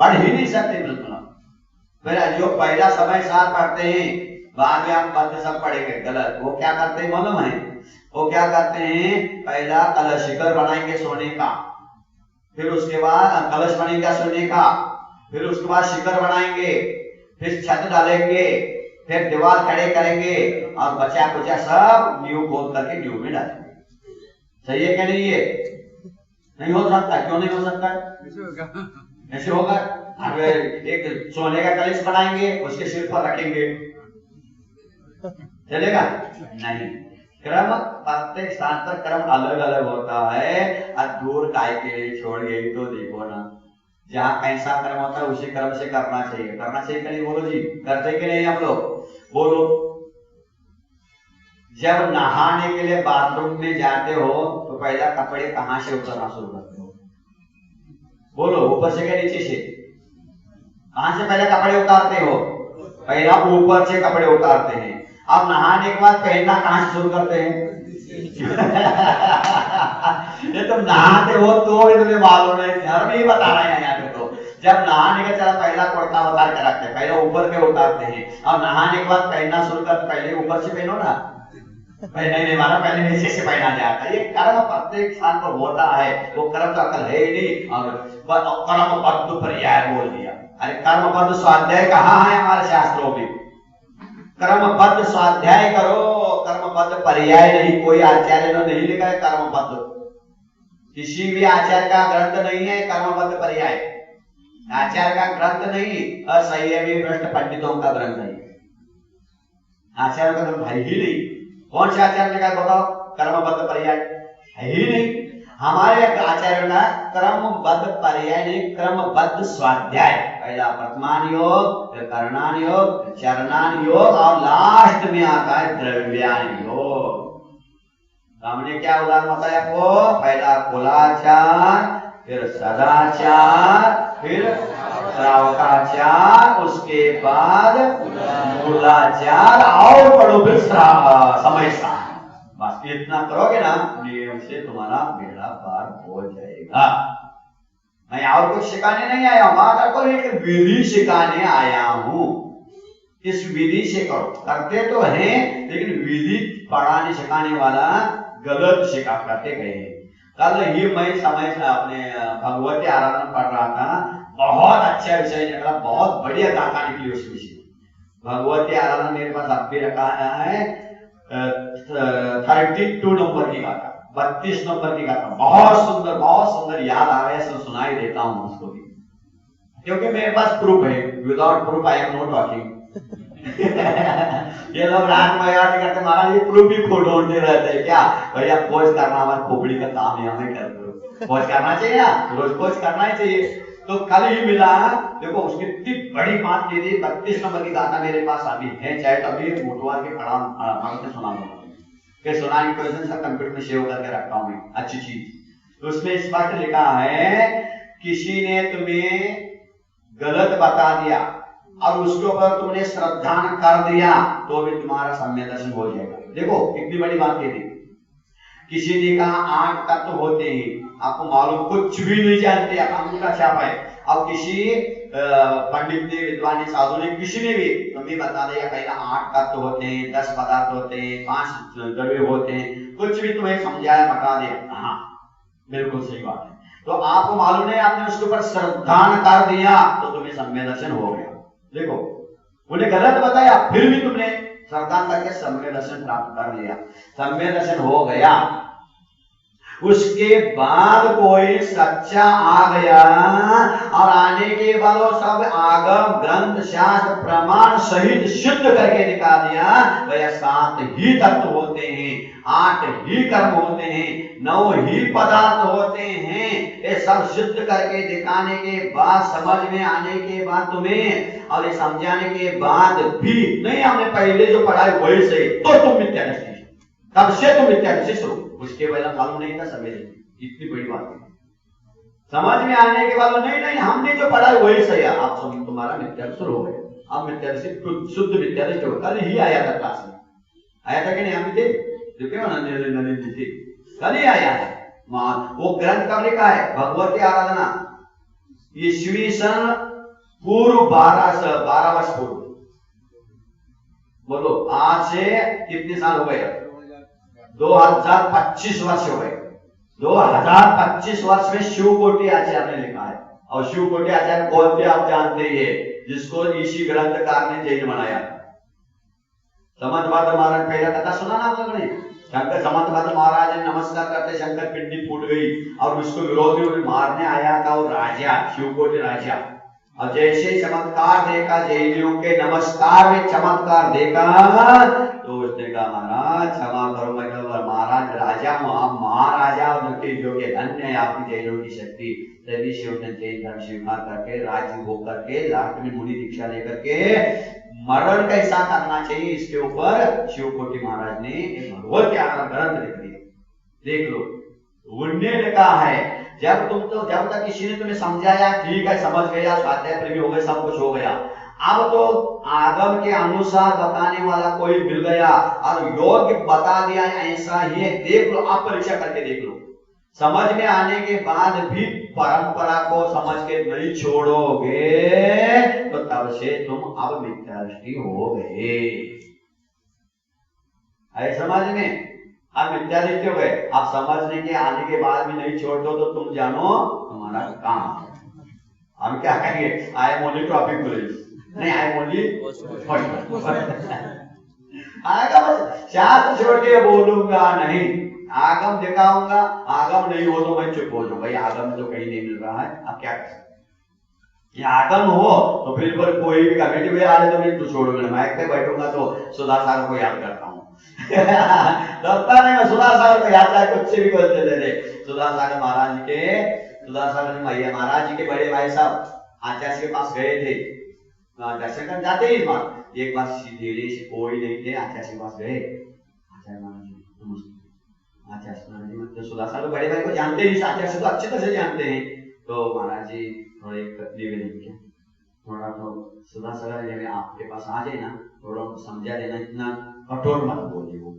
Speaker 1: पढ़ ही नहीं सकते बिल्कुल। फिर जो पहला समयसार पढ़ते हैं बाद में हम पढ़ते सब पढ़ेंगे गलत। वो क्या करते हैं मालूम है? वो क्या करते हैं, पहला कलश शिखर बनाएंगे सोने का, फिर उसके बाद कलश बनेगा सोने का, फिर उसके बाद शिखर बनाएंगे, फिर छत डालेंगे, फिर दीवार खड़े करेंगे और बचा कुचा सब न्यू खोल करके न्यू में डालेंगे। सही है क्या? नहीं, ये नहीं हो सकता। क्यों नहीं हो सकता? ऐसे होगा। अब एक सोने का कलश बनाएंगे, उसके सिर पर रखेंगे, चलेगा? नहीं। क्रम प्रत्येक स्थान पर क्रम अलग अलग होता है। और दूर काय के लिए छोड़ गए तो देखो ना, जहाँ कैसा कर्म होता है उसी कर्म से करना चाहिए। करना चाहिए कि नहीं? बोलो जी, करते कि नहीं आप लोग? बोलो। जब नहाने के लिए बाथरूम में जाते हो तो पहला कपड़े कहाँ से उतारना शुरू करते हो? बोलो, ऊपर से क्या नीचे से? कहाँ से पहले कपड़े उतारते हो? पहला ऊपर से कपड़े उतारते हैं। अब नहाने के बाद पहनना कहाँ से शुरू करते हैं? ये तुम नहाते हो तो भी तुम्हें मालूम है, धर्म ही बता रहे हैं यहाँ पे। तो जब नहाने का चला पहला कुर्ता उतार के रखते हैं, पहले ऊपर के उतारते हैं। अब नहाने के बाद पहनना शुरू करते, पहले ऊपर से पहनो ना, पहले नहीं माना, पहले नीचे से पहना जाता है। ये कर्म प्रत्येक स्थान पर होता है, वो कर्म का अकल है ही नहीं। और कर्म पद पर्याय बोल दिया। अरे कर्म पद स्वाध्याय कहाँ है हमारे शास्त्रों में? कर्मबद्ध स्वाध्याय करो, कर्मबद्ध पर्याय नहीं। कोई आचार्य ने नहीं लिखा है कर्मबद्ध, किसी भी आचार्य का ग्रंथ नहीं है कर्मबद्ध पर्याय। आचार्य का ग्रंथ नहीं, असंयमी भ्रष्ट पंडितों का ग्रंथ है। आचार्य का ग्रंथ है ही नहीं। कौन सा आचार्य ने कहा बताओ कर्मबद्ध पर्याय? है ही नहीं। हमारे आचार्य का क्रमबद्ध पर्याय नहीं, क्रमबद्ध स्वाध्याय। पहला वर्तमान योग, फिर करणान योग, चरणान योग और लास्ट में आता है द्रव्यान योग। हमने क्या उदाहरण बताया आपको? पहला कुलाचार, फिर सदाचार, फिर श्रावकाचार, उसके बाद मूलाचार और पढ़ो फिर समयसार। बस इतना करोगे ना, नियम से तुम्हारा बेड़ा पार हो जाएगा। मैं और कुछ सिखाने नहीं आया हूं, माता को एक विधि सिखाने आया हूं। इस विधि से करो। करते तो हैं लेकिन विधि पढ़ाने सिखाने वाला गलत शिक्षा करते गए हैं। कल ही मैं समय अपने भगवती आराधना पढ़ रहा था, बहुत अच्छा विषय निकला, बहुत बढ़िया गाथा निकली उस विषय। भगवती आराधना मेरे पास अब भी रखा है 32 नंबर की गाथा, 32 नंबर की गाथा, बहुत सुंदर याद आ रहा है, सुनाई देता हूं उसको भी, क्योंकि मेरे पास प्रूफ है। Without proof I am not talking. ये लोग रात में याद करते महाराज ये प्रूफ भी खो ढूंढते रहते हैं क्या? भैया खोज करना हमारे खोपड़ी का काम है, हमें कर दो, खोज करना चाहिए, रोज खोज करना ही चाहिए। तो कल ही मिला, देखो उसकी इतनी बड़ी बात की थी। 32 नंबर की गाथा मेरे पास अभी है, चाहे तभी मोटवार के खड़ा सुना दो, फिर सुनाने की वजह से कंप्यूटर में सेव करके रखता हूं मैं, अच्छी चीज। तो उसमें इस बात लिखा है, किसी ने तुम्हें गलत बता दिया और उसके ऊपर तुमने श्रद्धा कर दिया तो भी तुम्हारा सम्य दर्शन हो जाएगा। देखो कितनी बड़ी बात ये थी। किसी ने कहा 8 तत्व होते हैं, आपको मालूम कुछ भी नहीं जानते, अंगूठा छापा है। अब किसी पंडित ने, विद्वान ने, साधु ने, किसी ने भी तुम्हें बता दिया पहला 8 तत्व होते हैं, 10 पदार्थ होते हैं, 5 द्रव्य होते हैं, कुछ भी तुम्हें समझाया, बता दिया, हाँ बिल्कुल सही बात है। तो आपको मालूम नहीं, आपने उसके ऊपर श्रद्धा कर दिया तो तुम्हें सम्य दर्शन हो गया। देखो उन्हें गलत बताया, फिर भी तुमने श्रद्धा करके सम्य दर्शन प्राप्त कर लिया, सम्य दर्शन हो गया। उसके बाद कोई सच्चा आ गया और आने के बाद वो सब आगम ग्रंथ शास्त्र प्रमाण सहित सिद्ध करके दिखा दिया, भैया 7 ही तत्व होते हैं, 8 ही कर्म होते हैं, 9 ही पदार्थ होते हैं, ये सब सिद्ध करके दिखाने के बाद, समझ में आने के बाद तुम्हें, और ये समझाने के बाद भी नहीं हमने पहले जो पढ़ाई वही सही, तो तुम मिथ्या दृष्टि, तब से तुम मिथ्या दृष्टि शुरू। उसके पहले मालूम नहीं था, समय इतनी बड़ी बात है। समझ में आने के बाद नहीं हमने जो पढ़ा वही सही है, आप सब तुम्हारा मिथ्या शुरू हो गया। अब मिथ्या दृष्टि शुद्ध मिथ्या दृष्टि हो। कल ही आया था क्लास में, आया था कि नहीं? हम थे नंदिनी जी, कल ही आया है। वो ग्रंथ कब लिखा है? भगवती आराधना ईस्वी सन पूर्व 12 वर्ष पूर्व। बोलो आज से कितने साल हो गए? 2025 वर्ष हो गए। 2025 वर्ष में शिवकोटि आचार्य ने लिखा है, और शिवकोटि आचार्य कौन थे आप जानते ही, जिसको इसी ग्रंथकार ने जैन बनाया। समंतभद्र महाराज पहला कथा सुना ना आप लोगों ने? शंकर समंतभद्र महाराज ने नमस्कार करते शंकर पिंडी फूट गई और उसको विरोधी में मारने आया था वो राजा, शिवकोटि राजा। और जैसे चमत्कार देखा, जैनियों के नमस्कार में चमत्कार देखा, तो उसने कहा महाराज क्षमा करो, मैं तो महाराज राजा हूँ, आप महाराजा जो कि धन्य है आपकी जैनों की शक्ति। तभी से उसने जैन धर्म स्वीकार करके राज्य होकर के लास्ट में मुनि दीक्षा लेकर के मरण कैसा करना चाहिए इसके ऊपर शिवकोटि महाराज ने एक भगवत ग्रंथ लिख दिया। देख लो, उन्होंने लिखा है जब तक किसी ने तुम्हें समझाया, ठीक है समझ गया, स्वाध्याय प्रेमी हो गए, सब कुछ हो गया, अब तो आगम के अनुसार बताने वाला कोई मिल गया और योग्य बता दिया ऐसा ही है, देख लो, आप परीक्षा करके देख लो। समझ में आने के बाद भी परंपरा को समझ के नहीं छोड़ोगे तो तब से तुम अब मिथ्या दृष्टि हो गए। आए समझ में? अब मिथ्या दृष्टि हो गए। आप समझने के आने के बाद भी नहीं छोड़ दो तो तुम जानो तुम्हारा काम। हम क्या कहेंगे? I am only traffic police, नहीं आई एम ओनली आएगा, बस शास्त्र छोड़ के बोलूंगा नहीं, आगम दिखाऊंगा, आगम नहीं हो तो मैं चुप हो जाऊं। भाई आगम तो कहीं नहीं मिल रहा है, अब क्या कर सकते? आगम हो तो फिर पर कोई भी कमेटी में आ रहे तो मैं तो छोड़ूंगा, माइक पे बैठूंगा तो सुधा सागर को याद करता हूँ। लगता नहीं मैं सुधा सागर को याद है, कुछ भी बोलते थे। सुधा सागर महाराज के महाराज जी के बड़े भाई साहब आचार्य के पास गए थे, दर्शन कर जाते ही एक बार धीरे से कोई नहीं थे, आचार्य के पास गए। आचार्य महाराज जी आचार्य महाराज जी मतलब सुधा सागर बड़े भाई को जानते ही, आचार्य से तो अच्छी तरह से जानते हैं। तो महाराज जी थोड़ा एक निवेदन किया, थोड़ा तो सुधा सागर आपके पास आ जाए ना, थोड़ा समझा देना, इतना कठोर मत बोलिए वो,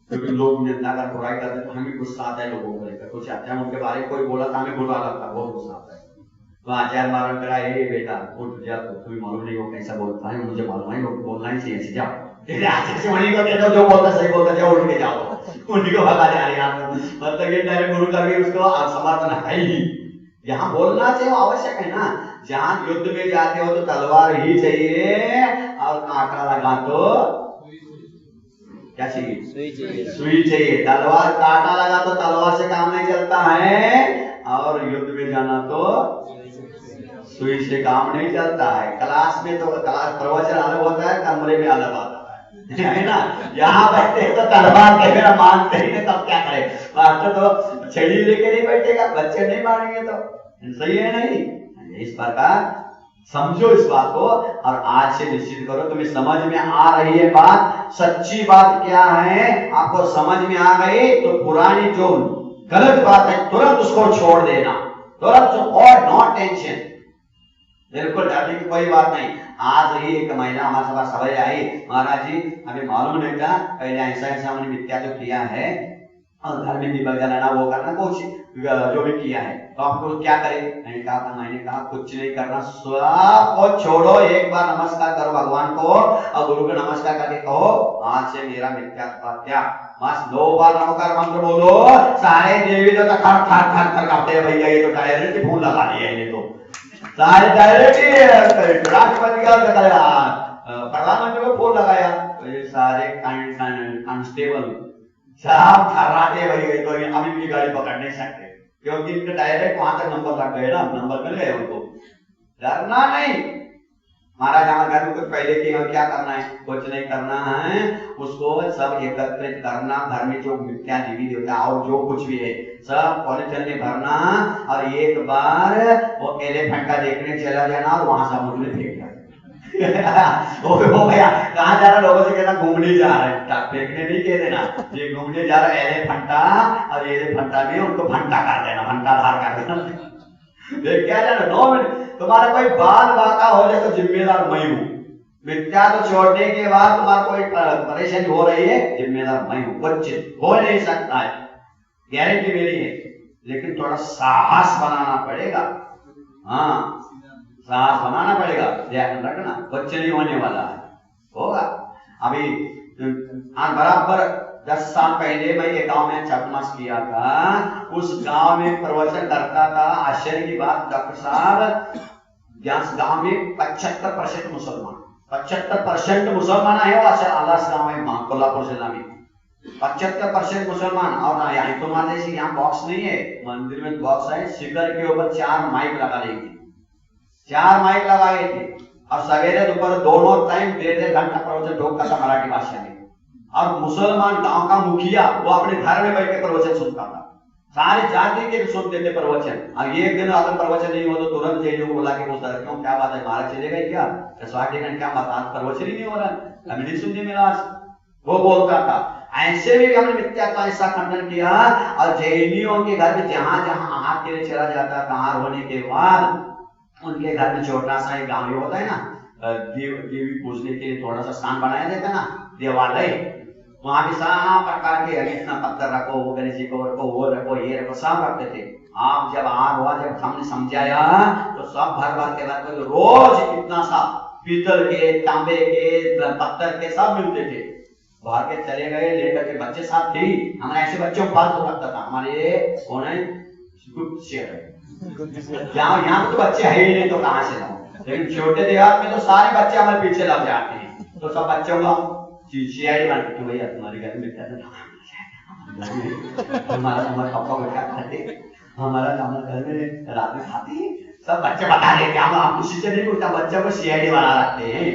Speaker 1: क्योंकि लोग निंदा कर बुराई करते तो हमें गुस्सा आता है लोगों को लेकर। कुछ अच्छा उनके बारे में कोई बोला था हमें बुरा लगता है, बहुत गुस्सा आता है। तो आचार्य महाराज कहा, हे बेटा उठ जा, तुम्हें मालूम नहीं वो कैसा बोलता है, मुझे मालूम है, बोलना ही चाहिए, जाओ उन्हीं को कहते हो जो बोलता सही बोलता जाओ, उठ के जाओ, उन्हीं को भगा जा रही है। मतलब ये डायरेक्ट गुरु का भी उसको समर्थन है ही। यहाँ बोलना चाहिए आवश्यक है ना। जहाँ युद्ध में जाते हो तो तलवार ही चाहिए, और कांटा लगा तो क्या चाहिए? सुई चाहिए। तलवार कांटा लगा तो तलवार से काम नहीं चलता है, और युद्ध में जाना तो सुई से काम नहीं चलता है। क्लास में तो क्लास प्रवचन अलग होता है, कमरे में अलग आता है ना। यहाँ बैठे तो तलवार के मेरा मानते ही नहीं, तब क्या करे? मास्टर तो छड़ी लेके नहीं बैठेगा, बच्चे नहीं मारेंगे तो सही है नहीं। इस प्रकार समझो इस बात को, और आज से निश्चित करो तुम्हें समझ में आ रही है बात। सच्ची बात क्या है आपको समझ में आ गई तो पुरानी जो गलत बात है तुरंत उसको छोड़ देना, तुरंत। और नो टेंशन, बिल्कुल डरने की कोई बात नहीं। आज ही एक महिला हमारे पास सवाल आई, महाराज जी हमें मालूम नहीं था, पहले ऐसा ऐसा हमने मिथ्या जो किया है, और घर में दीपक जलाना वो करना कुछ जो भी किया है, तो आपको क्या करें? मैंने कहा कुछ नहीं करना, सब को छोड़ो, एक बार नमस्कार करो भगवान को, और गुरु को नमस्कार करके कहो आज से मेरा मिथ्या त्याग। बस 2 बार नमस्कार मंत्र बोलो, सारे देवी तो थर थर थर थर कांपते हैं। भैया ये तो डायरेक्ट फूल लगा दिया, ये तो सारे डायरेक्ट राष्ट्रपति का प्रधानमंत्री को फूल लगाया, तो ये सारे कांस्टेबल सब थर्राते भाई, तो अभी भी गाड़ी पकड़ नहीं सकते, क्योंकि इनके डायरेक्ट वहां तक नंबर लग गए ना, नंबर मिल गए उनको। डरना नहीं। महाराज हमारे घर में कुछ पहले की क्या करना है? कुछ नहीं करना है, उसको सब एकत्रित करना, घर में जो मिथ्या देवी देवता और जो कुछ भी है सब पॉलिथीन में भरना, और एक बार वो एलिफेंट का देखने चला जाना, और वहां समुद्र में फेंक देना। वो भैया कहाँ जा रहा, लोगों से कहना घूमने जा रहा है, फेंकने नहीं कह देना, ये घूमने जा रहा है एलिफंटा, और एलिफंटा में उनको भंटा कर देना, भंटा धार कर देना। क्या जाना 9 मिनट तुम्हारा कोई बाल बाका हो जाए तो जिम्मेदार मैं हूं। मिथ्या तो छोड़ने के बाद तुम्हारा कोई परेशानी हो रही है, जिम्मेदार मैं हूं, कुछ हो नहीं सकता है, गारंटी मेरी है। लेकिन थोड़ा साहस बनाना पड़ेगा, हाँ साहस बनाना पड़ेगा, ध्यान रखना, कुछ नहीं होने वाला है, होगा। अभी बराबर 10 साल पहले मैं एक गांव में चकमास किया था, उस गांव में प्रवचन करता था। आश्चर्य की बात डॉक्टर साहब, गांव में 75% मुसलमान, 75% मुसलमान है। आलास गांव है कोल्हापुर जिला में 75% मुसलमान। और यहाँ तुम्हारे जैसे यहाँ बॉक्स नहीं है, मंदिर में बॉक्स है, शिखर के ऊपर 4 माइक लगा देंगे, 4 माइक लगाए थे, और सवेरे दोपहर दोनों टाइम 1.5 घंटा प्रवचन ठोकता था मराठी भाषा में। और मुसलमान गांव का मुखिया वो अपने घर में बैठ के प्रवचन सुनता था, सारी जाति के सुनते थे प्रवचन। अब एक दिन अगर प्रवचन नहीं हो तो तुरंत जेल को बुला के पूछता क्यों, क्या बात है, मारा चले गए क्या, क्या बात, आज प्रवचन ही नहीं हो रहा, अभी नहीं सुनने मिला आज, वो बोलता था। ऐसे भी हमने मिथ्या का ऐसा खंडन किया। और जैनियों के घर में जहां जहां हाथ के लिए चला जाता, कहार होने के बाद उनके घर में छोटा सा एक गांव होता है ना, देवी पूजने के लिए थोड़ा सा स्थान बनाया जाता है ना, देवालय, वहां भी सब प्रकार के इतना पत्थर रखो, वो गणेश जी को रखो, वो रखो, ये रखो, सब रखते थे। आप जब आग हुआ, जब हमने समझाया तो सब भर भर के रखते, रोज इतना सा पीतल के, तांबे के, पत्थर के सब मिलते थे। बाहर के चले गए, लेकर के बच्चे साथ थे, हमारे ऐसे बच्चों को फालतू रखता था। हमारे कौन है, यहाँ तो बच्चे है ही नहीं, तो कहाँ से लाओ, लेकिन छोटे देहात में तो सारे बच्चे हमारे पीछे लग जाते हैं, तो सब बच्चों को सीआईडी बन के भैया तुम्हारे घर में हमारा पापा को क्या खाते, हमारा घर में रात में खाते हैं, सब बच्चे बता देते। हम किसी से नहीं पूछता, बच्चों को सीआईडी बना रखते हैं,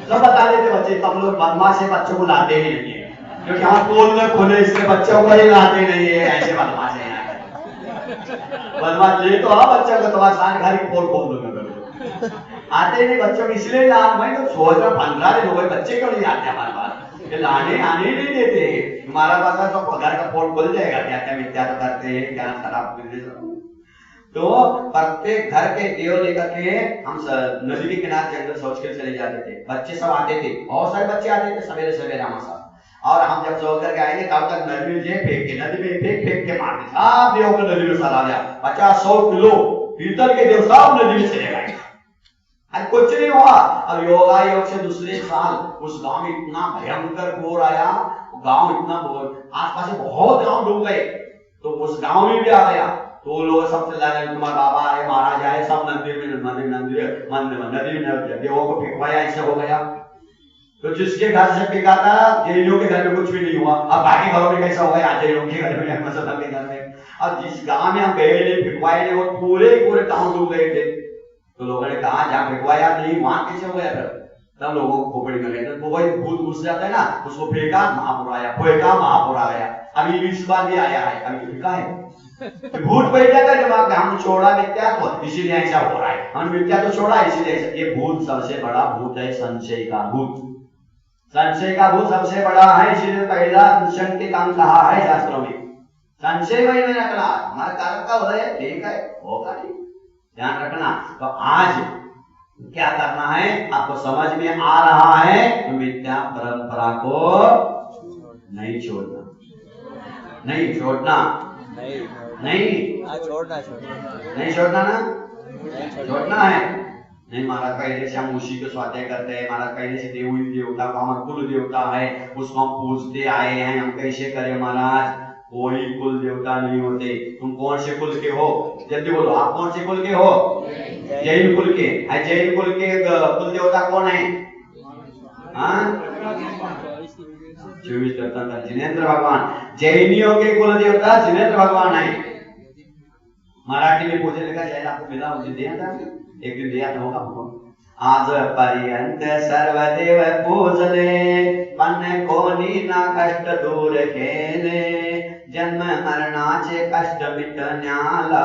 Speaker 1: सब बता देते बच्चे। तब लोग बदमाश है, बच्चों को लाते ही नहीं है, क्योंकि हम पोल में खोले इसलिए बच्चों को ही लाते नहीं है, ऐसे बदमाश है यहाँ बदमाश। ले तो बच्चों को तुम्हारे सारे घर की पोल खोल दूंगा, आते नहीं बच्चों को, इसलिए मैं तो सोच रहा 15 दिन हो गए, बच्चे क्यों नहीं आते हमारे पास, लाने आने नहीं देते। हमारा पास तो घर का पोल खुल जाएगा, क्या क्या मिथ्या तो करते हैं, क्या खराब करते। तो प्रत्येक घर के देव लेकर के हम नदी के किनारे जंगल शौच के चले जाते थे, बच्चे सब आते थे, बहुत सारे बच्चे आते थे सवेरे सवेरे हमारे साथ। और हम जब सो करके आएंगे तब तक नदी में फेंक के, नदी में फेंक फेंक के मारते, सब देव को नदी में सला दिया, 50-100 किलो पीतल के देव सब नदी में चले गए। अरे कुछ नहीं हुआ। अब योगा योग से दूसरे साल उस गांव में इतना भयंकर बोर आया, गांव इतना बोर, आसपास बहुत गांव डूब गए, तो उस गांव में भी आ गया। तो लोग सब चिल्लाने लगे, तुम्हारा बाबा है, महाराज आए, सब नदी में देवों को फेंकवाया, ऐसे हो गया। तो जिसके घर से फेंका था, जैनियों के घर में कुछ भी नहीं हुआ। अब बाकी घरों में कैसा हो गया, जैनियों के घर में, मुसलमान के घर में। अब जिस गांव में हम गए नहीं, फेंकवाए नहीं, वो पूरे गांव डूब गए थे। तो लोगों ने कहा जहाँ फेंकवाया नहीं वहां कैसे हो गया? फिर तब लोगों को खोपड़ी में गए, वो वही भूत घुस जाता है ना, उसको फेंका महापुर आया, फेंका महापुर आ गया। अभी इस बार भी आया है, अभी फेंका है, भूत बैठ जाता है दिमाग में, हम छोड़ा मिथ्या तो इसीलिए ऐसा हो रहा है, हम मिथ्या तो छोड़ा इसीलिए। ये भूत सबसे बड़ा भूत है, संशय का भूत। संशय का भूत सबसे बड़ा है, इसीलिए पहला संशय काम कहा है शास्त्रों में। संशय वही नहीं रखना, हमारा कारक का उदय ठीक है, होगा नहीं, ध्यान रखना। तो आज क्या करना है, आपको समझ में आ रहा है, तो मिथ्या परंपरा को नहीं छोड़ना, नहीं छोड़ना, नहीं छोड़ना ना, छोड़ना है। नहीं महाराज पहले से हम उसी को स्वाध्याय करते हैं, महाराज पहले से देवी देवता का हमारा कुल देवता है, उसको हम पूजते आए हैं, हम कैसे करें महाराज? कोई कुल देवता नहीं होते। तुम कौन से कुल के हो? जल्दी बोलो, आप कौन से कुल के हो? जैन कुल के। जैन कुल के कुल देवता कौन है? 24 तीर्थंकर जिनेंद्र भगवान। जैनियों के कुल देवता जिनेंद्र भगवान है। मराठी में पूछे लिखा जैन आपको मिला, मुझे दिया था, एक दिन दिया था, होगा हमको। आज पर्यंत सर्वदेव पूजले, पण कोणी ना कष्ट दूर केले, जन्म मरणाचे कष्ट मिटण्याला,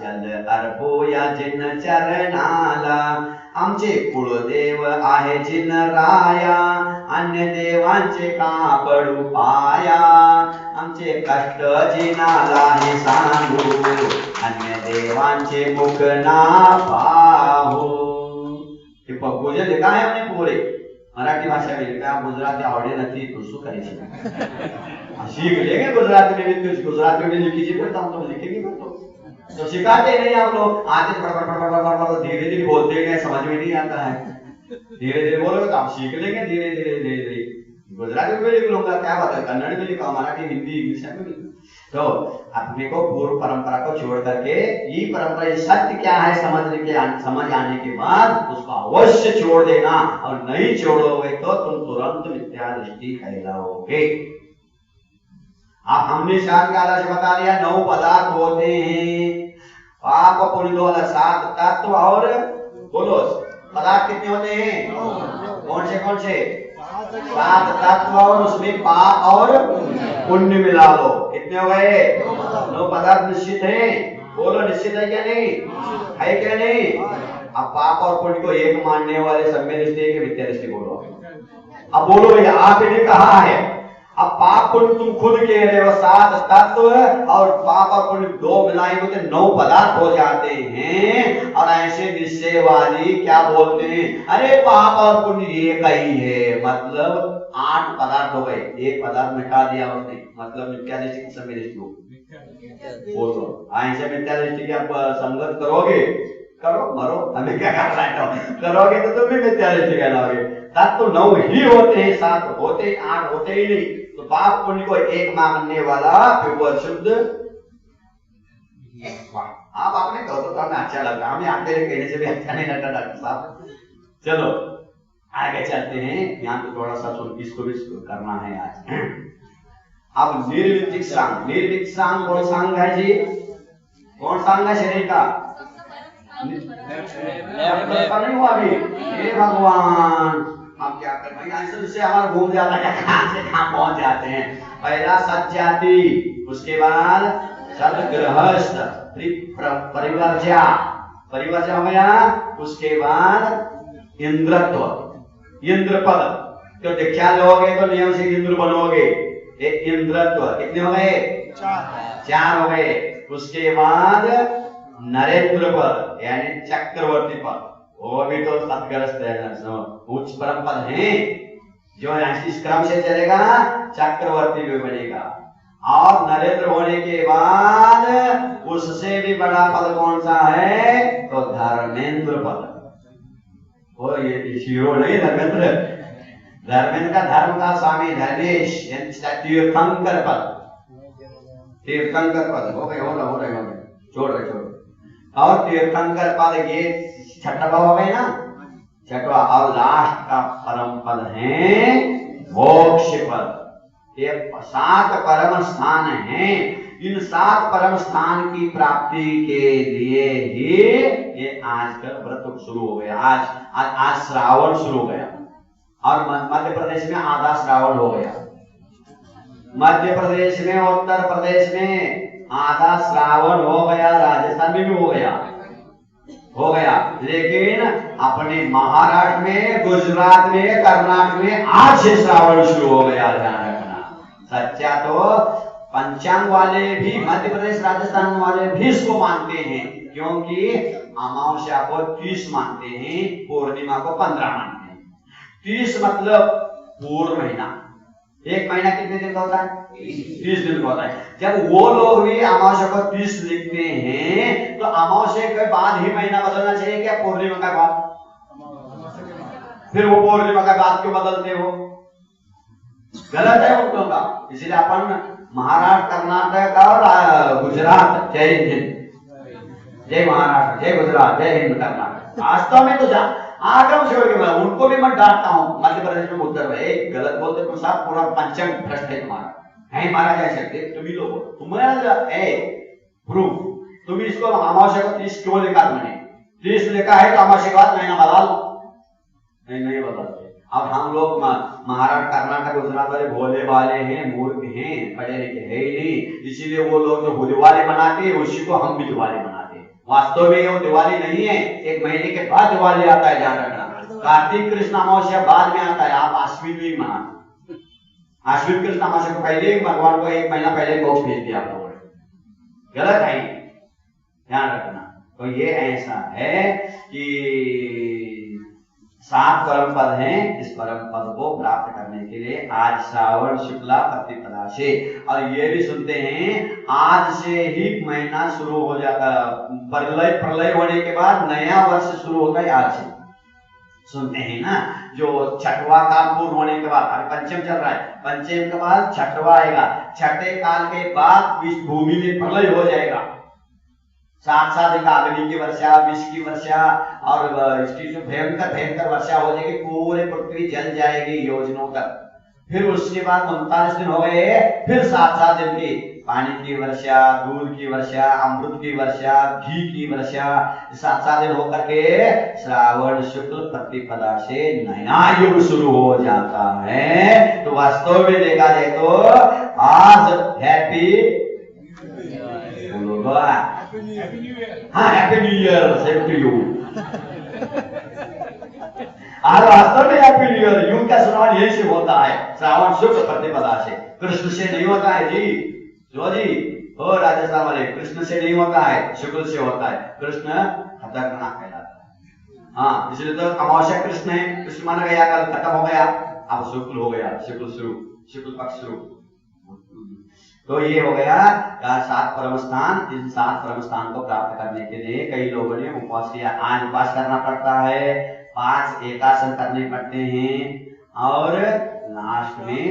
Speaker 1: जल अर्पूया जिन चरणाला, आमचे कुळदेव आहे जिन राया, अन्य देवांचे का पडू पाया, आमचे कष्ट जिनाला हे सांगू, अन्य देवांचे मुख ना पाहू। पूजे लिखा है हमने पूरे मराठी भाषा में लिखा, गुजराती आवड़े नहीं तो शू करे सीख लेंगे गुजराती में भी, तो गुजराती में लिखी फिर तो हम तो लिखेंगे तो सिखाते नहीं आप लोग, आते फटाफट धीरे धीरे बोलते हैं, समझ में नहीं आता है, धीरे धीरे बोलोगे तो आप सीख लेंगे धीरे धीरे धीरे धीरे। गुजराती में लिख लूंगा, क्या बात है, कन्नड़ में लिखा, मराठी हिंदी इंग्लिश में लिखा। तो अपने को पूर्व परंपरा को छोड़ करके ये परंपरा, ये सत्य क्या है समझ आने के बाद उसको अवश्य छोड़ देना, और नहीं छोड़ोगे तो तुम तुरंत मिथ्या दृष्टि कहलाओगे। अब हमने शास्त्र काला से बता दिया 9 पदार्थ होते हैं, पाप पुण्य वाला 7 तत्व, और बोलो पदार्थ कितने होते हैं? कौन से? 7 तत्व, और उसमें पाप और पुण्य मिला लो, कितने हो गए? 9 पदार्थ निश्चित है, बोलो निश्चित है क्या नहीं है, क्या नहीं? अब पाप और पुण्य को एक मानने वाले सब में दृष्टि है, मिथ्या दृष्टि बोलो। अब बोलो भैया आपने कहा है, अब पाप पुण्य तुम खुद कह रहे हो 7 तत्व, और पाप और पुण्य 2 मिलाएंगे तो 9 पदार्थ हो जाते हैं। और ऐसे निश्चय वाली क्या बोलते हैं, अरे पाप और पुण्य एक ही है, मतलब 8 पदार्थ हो गए, एक पदार्थ मिटा दिया उसने, मतलब मिथ्या दृष्टि की सब दृष्टि हो। बोलो ऐसे मिथ्या दृष्टि की आप संगत करोगे, करो मरो, हमें क्या करना है, करोगे तो तुम भी मिथ्या दृष्टि कहलाओगे। तत्व 9 ही होते हैं, 7 होते, 8 होते ही नहीं। तो पाप पुण्य को एक मानने वाला फिर वो शुद्ध। आप आपने कहो तो हमें अच्छा लगा, हमें आपके कहने से भी अच्छा नहीं लगता डॉक्टर साहब। चलो आगे चलते हैं, यहाँ तो थोड़ा सा इसको भी करना है आज। अब निर्विक सांग, निर्विक सांग कौन सांग है जी? कौन सांग है शरीर का? नहीं हुआ अभी, हे भगवान हम क्या कर रहे हैं, इससे हमारा घूम जाता है, कहां से कहां पहुंच जाते हैं। पहला सज्जाति, उसके बाद सदगृहस्थ, परिवर्ज्या, परिवर्ज्या हो गया, उसके बाद इंद्रत्व, इंद्रपद, तो दीक्षा लोगे तो नियम से इंद्र बनोगे, एक इंद्रत्व, कितने हो गए? 4 हो गए। उसके बाद नरेंद्र पद यानी चक्रवर्ती पद, वो भी तो सदग्रस्त है, उच्च परम पद है, जो इस क्रम से चलेगा चक्रवर्ती भी बनेगा। और नरेंद्र होने के बाद उससे भी बड़ा पद कौन सा है? तो धर्मेंद्र पद, वो ये हीरो नहीं धर्मेंद्र, धर्मेंद्र का धर्म का स्वामी धर्मेश तीर्थंकर पद, तीर्थंकर पद हो गए, हो गए, छोड़ रहे। और तीर्थंकर पद ये छठवा हो गए ना, छठवा। और लास्ट का परम पद है मोक्ष पद। ये 7 परम स्थान हैं। इन 7 परम स्थान की प्राप्ति के लिए ही ये आज का व्रत शुरू हो गया। आज श्रावण शुरू हो गया और मध्य प्रदेश में आधा श्रावण हो गया, मध्य प्रदेश में, उत्तर प्रदेश में आधा श्रावण हो गया, राजस्थान में भी हो गया। लेकिन अपने महाराष्ट्र में, गुजरात में, कर्नाटक में आज से श्रावण शुरू हो गया। ध्यान रखना। सच्चा तो पंचांग वाले भी, मध्य प्रदेश राजस्थान वाले भी इसको मानते हैं, क्योंकि अमावस्या को 30 मानते हैं, पूर्णिमा को 15 मानते हैं। 30 मतलब पूर्ण महीना। एक महीना कितने दिन का होता है? 30 दिन का होता है। जब वो लोग भी अमावस्या को 30 लिखते हैं तो अमावस्या के बाद ही महीना बदलना चाहिए क्या? पूर्णिमा का बाद? फिर वो पूर्णिमा का बाद क्यों बदलते हो? गलत है उन लोगों का। इसलिए अपन महाराष्ट्र, कर्नाटक और गुजरात, जय हिंद, जय महाराष्ट्र, जय गुजरात, जय हिंद, कर्नाटक। वास्तव में तो आगम छोड़ के उनको भी मैं डांटता हूँ। मध्य प्रदेश में, उत्तर में गलत बोलते तो साहब पूरा पंचम भ्रष्ट है तुम्हारा, है मारा जा सकते तुम ही लोग। तुम्हारा प्रूफ, तुम इसको अमावस्या को 30 क्यों लिखा? तुमने 30 लिखा है तो अमावस्या के बाद महीना बदल लो। नहीं बदलते। अब हम लोग महाराष्ट्र, कर्नाटक, गुजरात वाले भोले वाले हैं, मूर्ख हैं, पढ़े लिखे है ही नहीं। इसीलिए वो लोग जो दिवाली मनाते हैं उसी को हम भी दिवाली मनाते हैं। वास्तव में वो दिवाली नहीं है, 1 महीने के बाद दिवाली आता है। ध्यान रखना। कार्तिक कृष्ण अमावस्या बाद में आता है। आप अश्विन भी मनाते, अश्विन कृष्ण अमावस्या को पहले भगवान को 1 महीना पहले मोक्ष भेज दिया आप लोगों ने। गलत है, ध्यान रखना। तो ये ऐसा है कि 7 परम पद हैं। इस परम पद को प्राप्त करने के लिए आज श्रावण शुक्ला प्रतिपदा से, और ये भी सुनते हैं आज से ही महीना शुरू हो जाता। प्रलय होने के बाद नया वर्ष शुरू होता है आज से। सुनते हैं ना, जो छठवा काल पूर्ण होने के बाद, अभी पंचम चल रहा है, पंचम के बाद छठवा आएगा, छठे काल के बाद इस भूमि में प्रलय हो जाएगा। 7 दिन का अग्नि की वर्षा, विष की वर्षा और इसकी जो भयंकर वर्षा हो जाएगी, पूरे पृथ्वी जल जाएगी योजनों तक। फिर उसके बाद 39 दिन हो गए, फिर 7 दिन की पानी की वर्षा, दूध की वर्षा, अमृत की वर्षा, घी की वर्षा, 7 दिन होकर के श्रावण शुक्ल प्रतिपदा से नया युग शुरू हो जाता है। तो वास्तव में देखा जाए तो आज happy new year, same to you. आज वास्तव में हैप्पी न्यू ईयर। युग का शुरुआत यही से होता है, श्रावण शुक्ल प्रतिपदा से। कृष्ण से नहीं होता है जी, जो जी हो राजस्थान वाले, कृष्ण से नहीं होता है, शुक्ल से होता है। कृष्ण खतरनाक कहलाता है। हाँ, इसलिए तो अमावस्या कृष्ण है, कृष्ण माना गया, कल खत्म हो गया, अब शुक्ल हो गया, शुक्ल शुरू, शुक्ल पक्ष शुरू। तो ये हो गया 7 परम स्थान। इन 7 परम स्थान को प्राप्त करने के लिए कई लोगों ने उपवास किया। आज उपवास करना पड़ता है, 5 एकासन करने पड़ते हैं और लास्ट में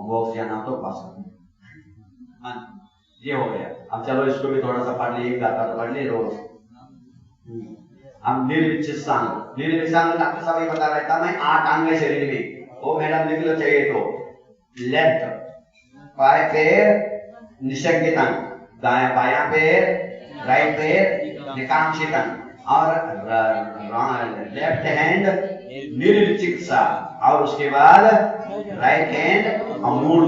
Speaker 1: मोक्ष जाना तो उपवास करना। ये हो गया। अब चलो इसको भी थोड़ा सा पढ़ लीजिए, गाता तो पढ़ ली रोज। हम निर्विच्छिन्नांग डॉक्टर साहब ये बता रहा था, मैं 8 अंग है शरीर में, वो मैडम लिख लो चाहिए तो। लेफ्ट बाएं पैर निषंगित अंग, बायां पैर, राइट पैर निकांक्षित अंग, और लेफ्ट हैंड निर्विचिकित्सा, और उसके बाद राइट हैंड अमूढ़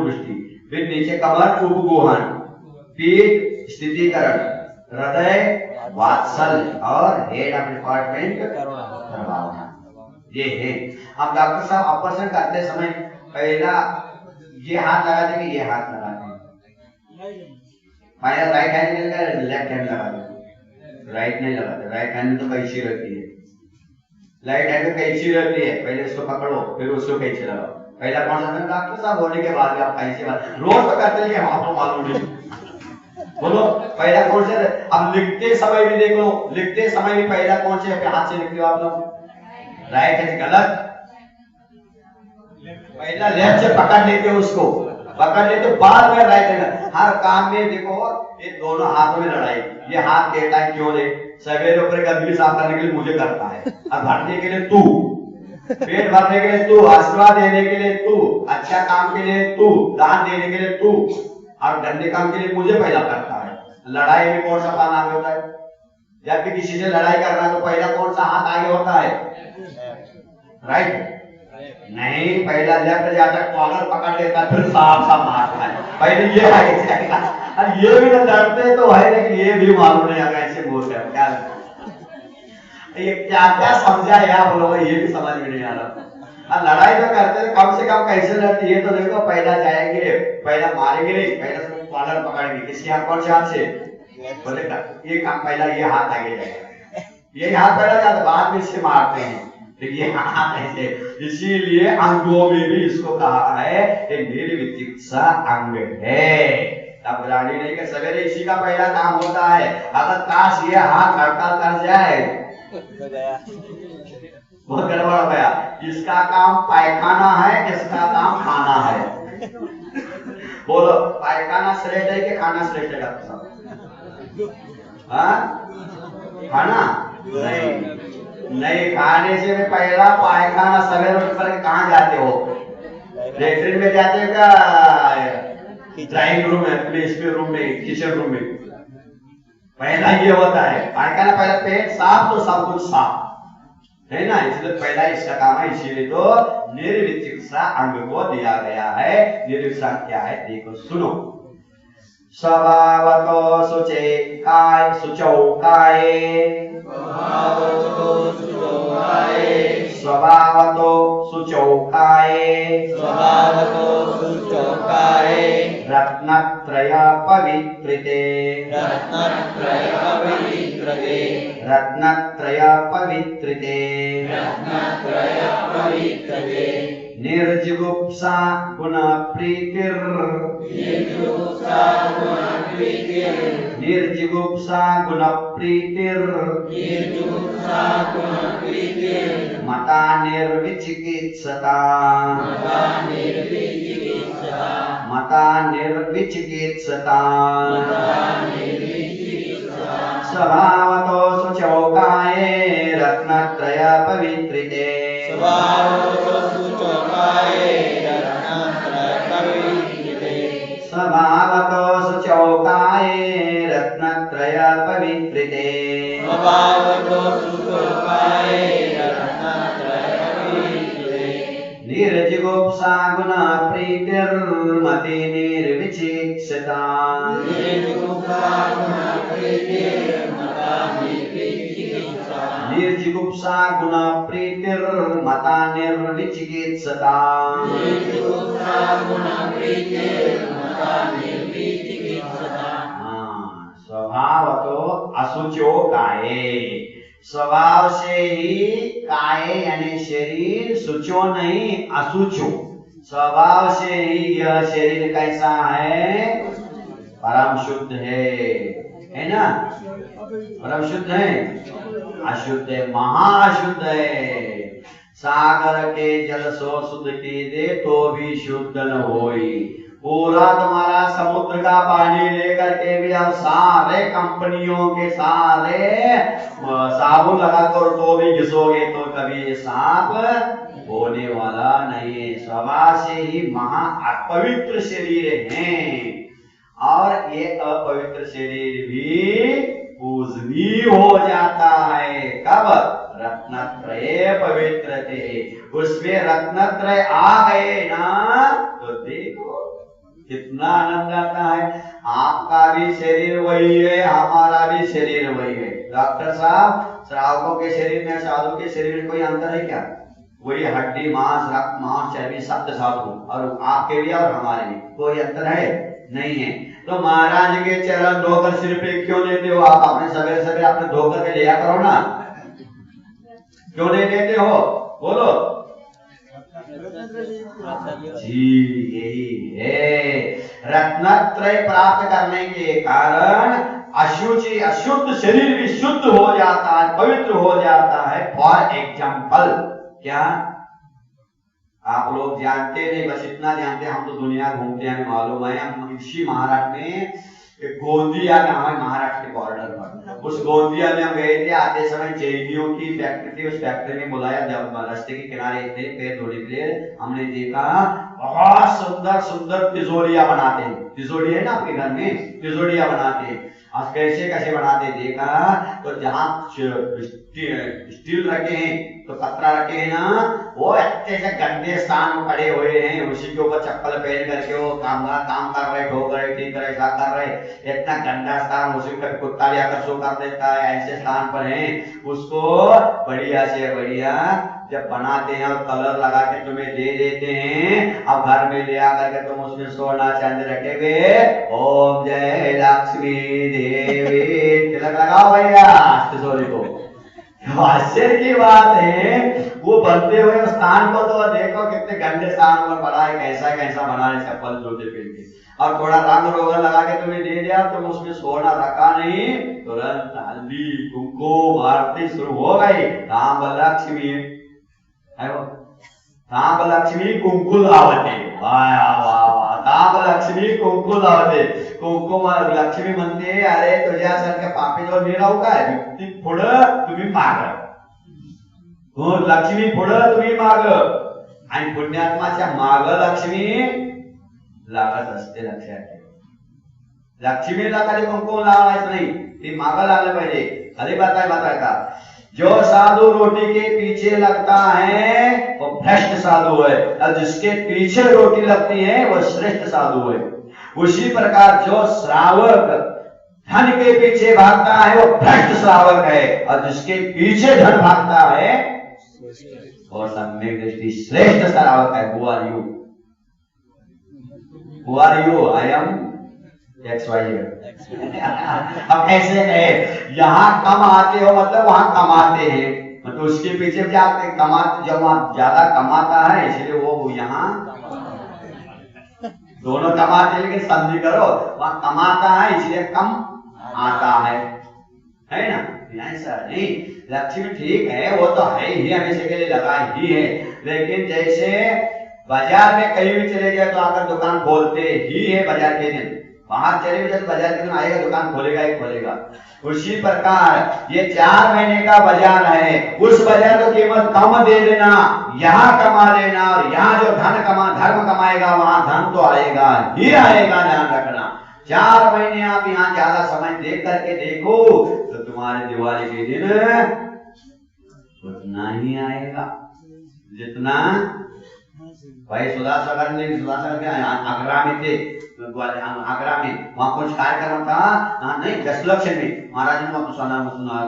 Speaker 1: दृष्टि। फिर नीचे कमर उपगोहन, पीठ स्थितिकरण, हृदय वात्सल्य और हेड ऑफ डिपार्टमेंट करुणा। ये है। अब डॉक्टर साहब ऑपरेशन करते समय पहला ये हाथ लगा देंगे, ये हाथ लगा देंगे, पहले राइट हैंड मिलकर लेफ्ट हैंड लगा देंगे, राइट नहीं लगाते। राइट हैंड में तो कैंची रहती है, राइट हैंड में कैंची रहती है, पहले इसको पकड़ो फिर उसको कैंची लगाओ। पहला कौन सा डॉक्टर साहब होने के बाद आप कैसे बात रोज तो करते हैं, आपको मालूम नहीं। बोलो पहला कौन से? अब लिखते समय भी देख लो, लिखते समय भी पहला कौन से हाथ से लिखते हो आप लोग? राइट है गलत? पहला लेफ्ट से पकड़ लेते हो, उसको पकड़ लेते, बाद में राइट है। हर काम में देखो ये दोनों हाथों में लड़ाई। ये हाथ कहता है क्यों रे, सवेरे ऊपर गंदगी साफ करने के लिए मुझे करता है, और भरने के लिए तू, पेट भरने के लिए तू, आशीर्वाद देने के लिए तू, अच्छा काम के लिए तू, दान देने के लिए तू, और गंदे काम के लिए मुझे पहला करता है। लड़ाई में कौन सा पान आगे होता है? जब भी किसी से लड़ाई करना है तो पहला कौन सा हाथ आगे होता है? राइट नहीं, पहला लेफ्ट जाता कॉलर पकड़ लेता, फिर साफ साफ मारता है, पहले ये आगे जाएगा। और ये भी तो डरते तो है, लेकिन ये भी मालूम नहीं आगा ऐसे बोलते हैं क्या, ये क्या क्या समझा है आप लोगों को, ये भी समझ में नहीं आ रहा। और लड़ाई तो करते हैं, कम से कम कैसे लड़ती है तो देखो, पहला जाएंगे, पहला मारेंगे नहीं, पहला कॉलर पकड़ेंगे, किसी हाथ कौन से हाथ से? बोले ये काम पहला ये हाथ आगे जाएगा, ये हाथ पहला जाता, बाद में इससे मारते हैं, देखिए हाथ ऐसे। इसीलिए अंगों में भी इसको कहा है निर्विचिकित्सा अंग है। अब रानी नहीं कि सवेरे इसी का पहला काम होता है, अगर काश ये हाथ हड़ताल कर जाए बहुत गड़बड़ हो गया। इसका काम पायखाना है, इसका काम खाना है। बोलो पायखाना श्रेष्ठ है कि खाना श्रेष्ठ है? खाना नहीं, खाने से भी पहला पायखाना। सवेरे उठकर कहाँ जाते हो? लेटरिन में जाते हो क्या ड्राइंग रूम में, इसमें रूम में, किचन रूम में? पहला ये होता है पायखाना, पहला पेट साफ तो सब कुछ साफ है ना, इसलिए पहला इसका काम है। इसीलिए तो निर्विचिकित्सा अंग को दिया गया है। निर्विचिकित्सा क्या है देखो सुनो। स्वभावतो शुचे काय शुचौ काये, स्वभावतो शुचौ काये, रत्नत्रय पवित्रिते, रत्नत्रय पवित्रिते, निर्जिगुप्सा गुण प्रीतिर, निर्जिगुप्सा गुण प्रीतिर, मता निर्विचिकित्सता, मता निर्विचिकित्सता, स्वभावतो शुचौ काये रत्नत्रय पवित्रिते, स्वभावतो शुचौ काये रत्नत्रय पवित्रिते, निर्जिगुप्सा गुण प्रीतिर्मति निर्विचिकित्सता, निर्जिगुप्सा गुण प्रीतिर्मता निर्विचिकित्सता, स्वभाव तो अशुचो काये, स्वभाव से ही काये यानी शरीर शुचो नहीं अशुचो, स्वभाव से ही यह शरीर कैसा है? परम शुद्ध है ना? परम शुद्ध है, अशुद्ध है, महाशुद्ध है। सागर के जल सो शुद्ध की दे तो भी शुद्ध न होई। पूरा तुम्हारा समुद्र का पानी लेकर के भी अब सारे कंपनियों के सारे साबुन लगाकर तो भी घिसोगे तो कभी साफ होने वाला नहीं। स्वभाव से ही महा अपवित्र शरीर हैं और ये अपवित्र शरीर भी पूजनीय हो जाता है। कब? रत्नत्रय पवित्र थे, उसमें रत्नत्रय आ गए ना तो देखो कितना आनंद आता है। आपका भी शरीर वही है, हमारा भी शरीर वही है। डॉक्टर साहब, श्रावकों के शरीर में साधु के शरीर में कोई अंतर है क्या? वही हड्डी मांस रक्त मांस चर्बी सब साधु, और आपके भी और हमारे भी कोई अंतर है नहीं है। तो महाराज के चरण धोकर सिर पे क्यों लेते हो? आप अपने सवेरे सवेरे अपने धोकर के लिया करो ना, क्यों नहीं लेते हो? बोलो जी, यही है रत्नत्रय प्राप्त करने के कारण अशुचि अशुद्ध शरीर भी शुद्ध हो जाता है, पवित्र हो जाता है। फॉर एग्जाम्पल, क्या आप लोग जानते नहीं, बस इतना जानते हैं, हम तो दुनिया घूमते हैं, हमें मालूम है। हम इसी महाराष्ट्र में गोंदिया नाम है, महाराष्ट्र के बॉर्डर पर, उस गोंदिया में हम गए थे। आते समय चैनियों की फैक्ट्री थी, उस फैक्ट्री में बुलाया, जब रास्ते के किनारे थे पैर धोने के लिए, हमने देखा बहुत सुंदर सुंदर तिजोरियां बनाते हैं। तिजोरी है ना आपके घर में, तिजोरियां बनाते हैं। आज कैसे कैसे बनाते देखा, तो जहां स्टील रखे हैं तो पत्रा रखे हैं ना, वो अच्छे से गंदे स्थान में पड़े हुए हैं, उसी के ऊपर चप्पल पहन करके वो काम कर रहे, ठोक रहे, ठीक रहे, ऐसा कर रहे। इतना गंदा स्थान, उसी पर कुत्ता भी आकर सो कर देता है, ऐसे स्थान पर है। उसको बढ़िया से बढ़िया जब बनाते हैं और कलर लगा के तुम्हें दे देते हैं, अब घर में ले आकर के तुम उसमें सोना चांदी रखेगे, ओम जय लक्ष्मी देवी तिलक लगाओ भैया तिजोरी को। आश्चर्य की बात है, वो बनते हुए स्थान को तो देखो कितने गंदे स्थान पर बना है, कैसा कैसा बना है, चप्पल जूते पहन के, और थोड़ा रंग रोगन लगा के तुम्हें दे दिया, तुम उसमें सोना रखा नहीं, तुरंत हल्दी कुमकुम आरती शुरू हो गई। राम लक्ष्मी है वो, राम लक्ष्मी कुमकुम आवते, वाह वाह वाह, राम लक्ष्मी कुमकुम आवते, कुमकुम लक्ष्मी म्हणते, अरे तुझ्यासारख्या पापीजवळ मी राहू काय, पुढं तुम्ही माग, हो लक्ष्मी पुढं तुम्ही माग, आणि पुण्यात्माच्या माग लक्ष्मी लागत असते, लक्षात ठेवा। लक्ष्मीला कधी कुमकुम लावायचं नाही, ती माग लागलं पाहिजे। अरे बताए का, जो साधु रोटी के पीछे लगता है वो भ्रष्ट साधु है, और जिसके पीछे रोटी लगती है वो श्रेष्ठ साधु है। उसी प्रकार जो श्रावक धन के पीछे भागता है वो भ्रष्ट श्रावक है, और जिसके पीछे धन भागता है वो सम्यक दृष्टि श्रेष्ठ श्रावक है। Who are you? Who are you? I am XY। अब ऐसे है, यहाँ कम आते हो मतलब वहां कमाते हैं, मतलब उसके पीछे जाते कमाते, जब वहां ज्यादा कमाता है इसलिए वो यहाँ दोनों कमाते हैं, लेकिन संधि करो, वहां कमाता है इसलिए कम आता है ना, ऐसा नहीं। लक्ष्मी ठीक है, वो तो है ही, हमेशा के लिए लगा ही है, लेकिन जैसे बाजार में कहीं भी चले जाए तो आकर दुकान खोलते ही है, बाजार के दिन बाहर चले भी तो बाजार के दिन आएगा, दुकान खोलेगा ही खोलेगा। उसी प्रकार ये 4 महीने का बाजार है, उस बाजार को कीमत कम दे देना, यहाँ कमा लेना, और यहाँ जो धर्म कमाएगा वहां धन तो आएगा ही आएगा, ध्यान रखना। 4 महीने आप यहाँ ज्यादा समय देख करके देखो तो तुम्हारे दिवाली के दिन उतना ही आएगा जितना भाई सुधाकर के आगरा में थे, आगरा में वहां कुछ कार्यक्रम था, नहीं 10 लक्ष्य में महाराज ने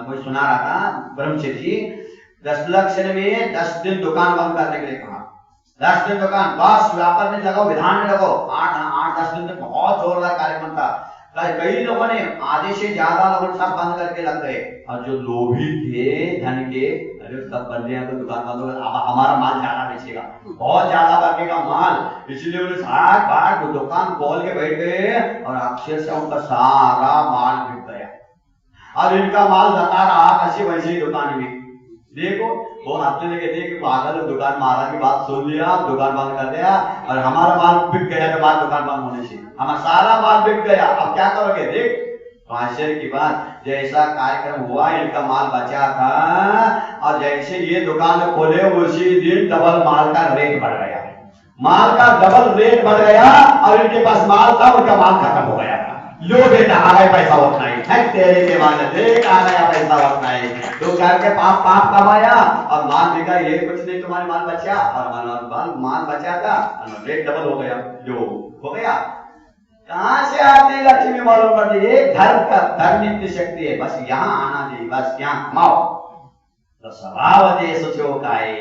Speaker 1: कोई सुना रहा था, ब्रह्मक्षेत्री 10 लक्ष्य में 10 दिन दुकान बंद करने के लिए कहा। 10 दिन दुकान बस व्यापार में लगाओ, विधान में लगाओ, 8-10 दिन तक बहुत जोरदार कार्यक्रम था। कई लोगों ने, आधे से ज्यादा लोगों सब बंद करके लग गए, और जो लोभी थे धन के, अरे सब बंद दिया तो दुकान बंद हो गया, अब हमारा माल ज्यादा बेचेगा, बहुत ज्यादा बचेगा माल, इसलिए उन्हें 60 बार दुकान खोल के बैठ गए, और अक्षर से उनका सारा माल बिक गया, और इनका माल जाता रहा ऐसी वैसी दुकान में। देखो वो हफ्ते लेके देख पागल, दुकान महाराज की बात सुन लिया, दुकान बंद कर दिया, और हमारा माल बिक गया, तो माल दुकान बंद होने से हमारा सारा माल बिक गया, अब क्या करोगे। देख तो आश्चर्य की बात, जैसा कार्यक्रम हुआ इनका माल बचा था, और जैसे ये दुकान खोले उसी दिन डबल माल का रेट बढ़ गया, माल का डबल रेट बढ़ गया, और इनके पास माल था, उनका माल खत्म हो गया। लो बेटा आ गए पैसा उतना ही है, तेरे के माल देख आ गया पैसा उतना ही, तो करके पाप कमाया और माल बिका, ये कुछ नहीं तुम्हारे माल बचा, और माल बचा था, रेट डबल हो गया, जो हो गया। कहां से आती लक्ष्मी मालूम पड़ती है, धर्म इतनी शक्ति है, बस यहाँ आना चाहिए, बस यहाँ कमाओ। तो स्वभाव देश चौकाए,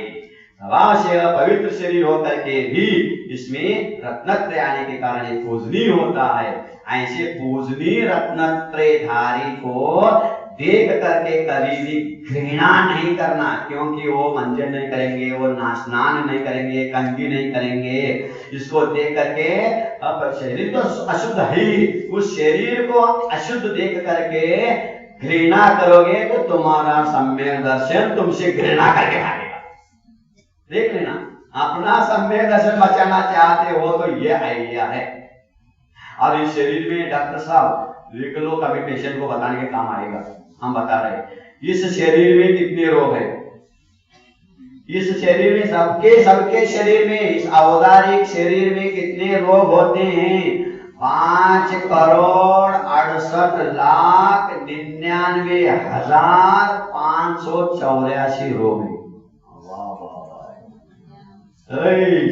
Speaker 1: स्वभाव से पवित्र शरीर होकर के भी इसमें रत्नत्रय आने के कारण पूजनीय होता है। ऐसे पूजनीय रत्नत्रय धारी को देख करके कभी भी घृणा नहीं करना, क्योंकि वो मंजन नहीं करेंगे, वो स्नान नहीं करेंगे, कंघी नहीं करेंगे। इसको देख करके अब शरीर तो अशुद्ध है ही, उस शरीर को अशुद्ध देख करके घृणा करोगे तो तुम्हारा सम्यक दर्शन तुमसे घृणा करके भागेगा। देख लेना, अपना सम्यक दर्शन बचाना चाहते हो तो ये आइडिया है। और इस शरीर में डॉक्टर साहब लिख लो, कभी पेशेंट को बताने के काम आएगा। हम बता रहे इस शरीर में कितने रोग है, इस शरीर में सबके शरीर में, इस औदारिक शरीर में कितने रोग होते हैं? 5,98,584 रोग है।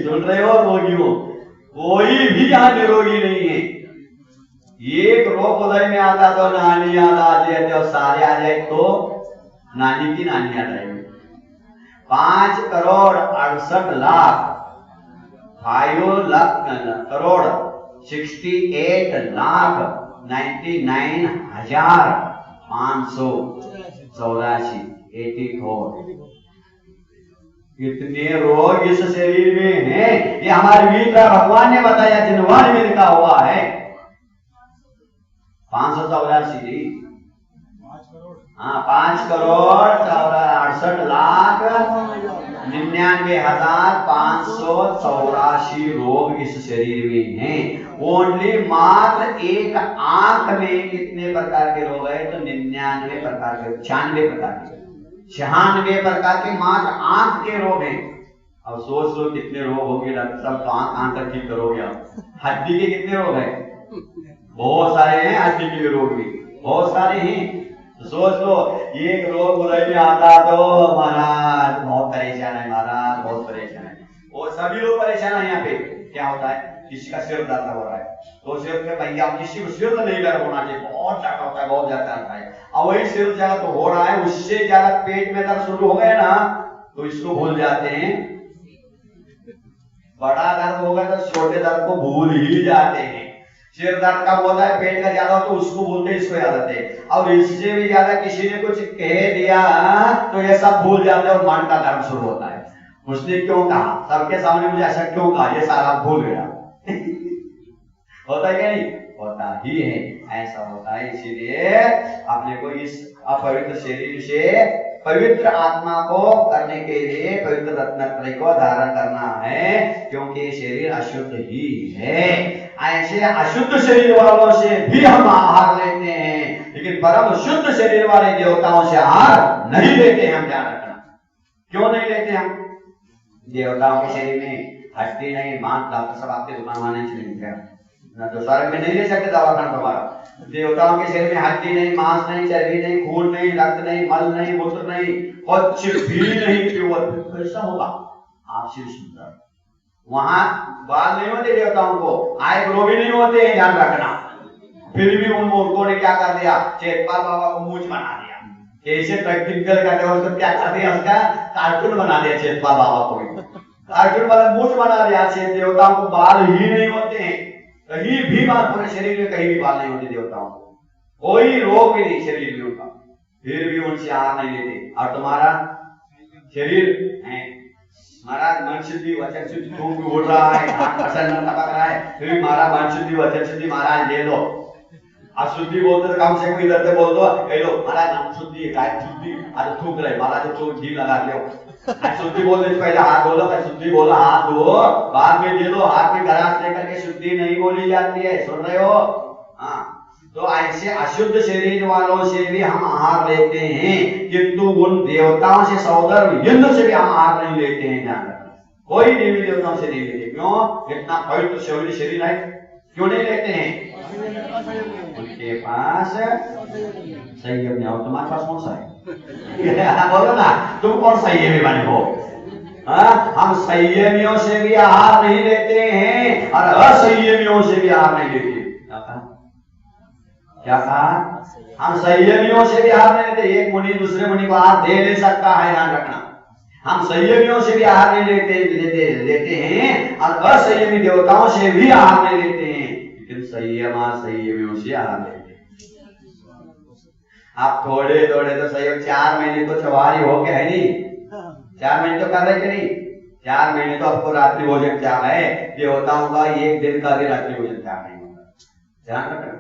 Speaker 1: सुन रहे हो रोगियों? कोई भी यहाँ निरोगी नहीं है। एक रोग उदय में आता तो नानी याद आ जाए, और सारे आ जाए तो नानी की नानी याद आएगी। 5,68,00,000 5,68,99,584 84। कितने रोग इस शरीर में हैं? ये हमारे मित्र भगवान ने बताया, जिनवान में लिखा हुआ है 584। हाँ, 5,68,99,584 रोग इस शरीर में हैं। ओनली मात्र एक आंख में कितने प्रकार के रोग है? तो 99 प्रकार के, 96 प्रकार के मात्र आंख के रोग हैं। अब सोच लो कितने रोग होंगे डॉक्टर साहब, तो आंख तक ठीक करोगे आप? हड्डी के कितने रोग हैं? बहुत सारे हैं, हड्डी के रोग भी बहुत सारे हैं। तो सोच लो, एक रोग उदय में आता तो महाराज बहुत परेशान है, महाराज बहुत परेशान है। और सभी लोग परेशान है। यहाँ पे क्या होता है? किसी का सिर दर्द हो रहा है तो सिर पे भैया, किसी को सिर नहीं दर्द होना चाहिए, बहुत ज्यादा होता है, बहुत ज्यादा होता है। और वही सिर ज्यादा तो हो रहा है, उससे ज्यादा पेट में दर्द शुरू हो गया ना, तो इसको भूल जाते हैं। बड़ा दर्द होगा तो छोटे दर्द को भूल ही जाते हैं। सिर दर्द कम होता है, पेट का ज्यादा हो तो उसको भूलते, इसको याद आते हैं। और इससे भी ज्यादा किसी ने कुछ कह दिया तो ये सब भूल जाते हैं और मन का दर्द शुरू होता है। उसने क्यों कहा, सबके सामने मुझे ऐसा क्यों कहा, ये सारा भूल गया। होता है क्या? नहीं होता ही है, ऐसा होता है। इसीलिए अपने को इस अपवित्र शरीर से पवित्र आत्मा को करने के लिए पवित्र रत्नत्रय को धारण करना है, क्योंकि ये शरीर अशुद्ध ही है। ऐसे अशुद्ध शरीर वालों से भी हम आहार लेते हैं, लेकिन परम शुद्ध शरीर वाले देवताओं से आहार नहीं लेते हैं। हम ध्यान रखना, क्यों नहीं लेते? हम देवताओं के शरीर में हड्डी नहीं, मांस, डॉक्टर सब आपके दुकान वाले चलेंगे ना, तो स्वर्ग में नहीं ले सकते दवाखाना तुम्हारा। देवताओं के शरीर में हड्डी नहीं, मांस नहीं, चर्बी नहीं, खून नहीं, रक्त नहीं, मल नहीं, मूत्र नहीं, कुछ भी नहीं, प्योर। कैसा होगा? आपसे सुंदर। वहां बाल नहीं होते देवताओं को, आईब्रो भी नहीं होते हैं, ध्यान रखना। फिर भी उन मूर्खों ने क्या कर दिया? चेतपाल बाबा को मूंछ बना दिया। कैसे प्रैक्टिकल करते हो उसको क्या कर दिया? उसका कार्टून बना दिया चेतपाल बाबा को, कार्टून वाला मूंछ बना दिया। देवताओं को बाल ही नहीं होते हैं, कहीं भी बाल, पूरे शरीर में कहीं भी बाल नहीं होते देवताओं को, कोई रोग भी नहीं शरीर में उनका, फिर भी उनसे आहार नहीं लेते। और तुम्हारा शरीर है महाराज, मन शुद्धि वचन शुद्धि खूब उड़ रहा है, प्रसन्न टपक रहा है, फिर भी महाराज मन शुद्धि वचन शुद्धि महाराज ले लो। अशुद्धि बोलते तो कम से कम इधर से बोल दो, कह लो महाराज मन शुद्धि, काय शुद्धि, आज थूक रहे महाराज, तो घी लगा लो। शुद्धि बोलने से पहले हाथ धो लो, शुद्धि बोला हाथ धो, बाद में ले लो, हाथ में गरास लेकर के शुद्धि नहीं बोली जाती है। सुन रहे हो? हाँ, तो ऐसे अशुद्ध शरीर वालों से भी हम आहार लेते हैं, किंतु उन देवताओं से, सौदर इंद्र से भी हम आहार नहीं लेते हैं। ध्यान रखना, कोई देवी देवताओं से नहीं लेते। क्यों? इतना पवित्र शरीर है, क्यों नहीं लेते हैं? उनके पास संयम नहीं। और तुम्हारे पास कौन सा है? बोलो ना, तुम कौन संयमी बने हो? हम संयमियों से भी आहार नहीं लेते हैं और असंयमियों से भी आहार नहीं लेते। क्या कहा? हम संयमियों से भी आहार नहीं लेते। एक मुनि दूसरे मुनि को आहार दे नहीं सकता है, ध्यान रखना। हम संयमियों से भी आहार नहीं लेते हैं और असंयमी देवताओं से भी आहार नहीं लेते हैं, लेकिन संयमियों से आहार लेते हैं। आप थोड़े थोड़े तो सही हो, 4 महीने तो सवारी हो गया है नहीं, 4 महीने तो कर रहे थे नहीं, 4 महीने तो आपको रात्रि भोजन क्या है, देवताओं का 1 दिन का भी रात्रि भोजन क्या नहीं होगा। ध्यान रखना,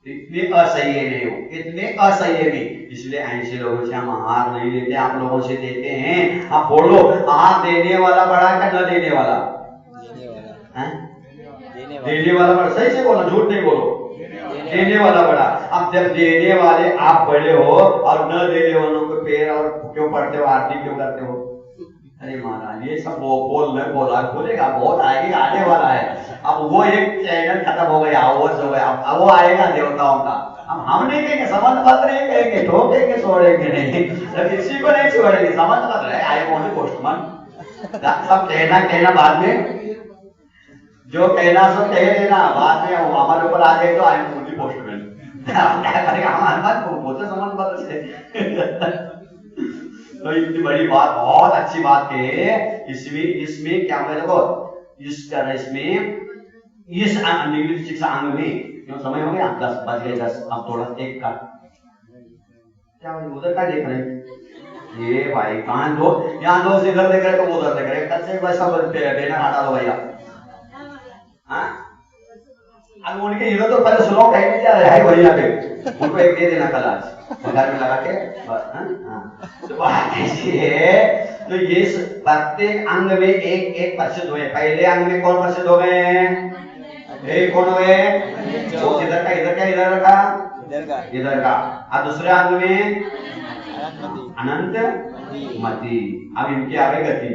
Speaker 1: इतने असह्य नहीं हो, इतने असह्य नहीं। इसलिए ऐसे लोगों से हम आहार नहीं लेते, आप लोगों से देते हैं। आप बोलो आहार देने वाला बड़ा क्या न देने वाला? देने वाला बड़ा। सही से बोलो, झूठ नहीं बोलो, देने वाला बड़ा। अब जब देने वाले आप बड़े हो और न देने वालों को पैर और क्यों पड़ते हो, आरती क्यों करते हो? अरे महाराज ये सब बोलेगा, बहुत आगे आने वाला है। अब वो एक चैनल खत्म हो गया, वो हो गया, अब वो आएगा देवताओं का। अब हम नहीं कहेंगे, समझ पत्र नहीं कहेंगे, ठोकेंगे, छोड़ेंगे नहीं, किसी को नहीं छोड़ेंगे। समझ पत्र है, आई वॉन्ट पोस्टमैन, सब कहना बाद में, जो कहना सब कह देना, बाद में हमारे ऊपर आ जाए तो आई एम ओनली पोस्टमैन। क्या करेगा हमारे बात को, बोलते समझ पत्र से। तो इतनी बड़ी बात, बहुत अच्छी बात है। इसमें क्या होगा देखो, इस तरह इसमें इस निगलित शिक्षा अंग में क्यों समय हो गया 10 बज गए 10। अब थोड़ा एक का क्या उधर का देख रहे हैं ये भाई, कहां दो यहाँ दो से इधर देख रहे तो उधर देख रहे, कल से वैसा बैनर हटा दो भैया। हाँ अब उनके इधर तो पहले सुनो कहीं नहीं जा रहे है भैया पे, उनको एक दे देना कल आज घर में लगा के। तो बात ऐसी है, तो ये प्रत्येक अंग में एक एक प्रसिद्ध हुए। पहले अंग में कौन प्रसिद्ध हो गए? एक कौन हो गए? वो इधर का इधर का इधर का इधर का। और दूसरे अंग में अनंत मति। अब इनकी आ गई गति।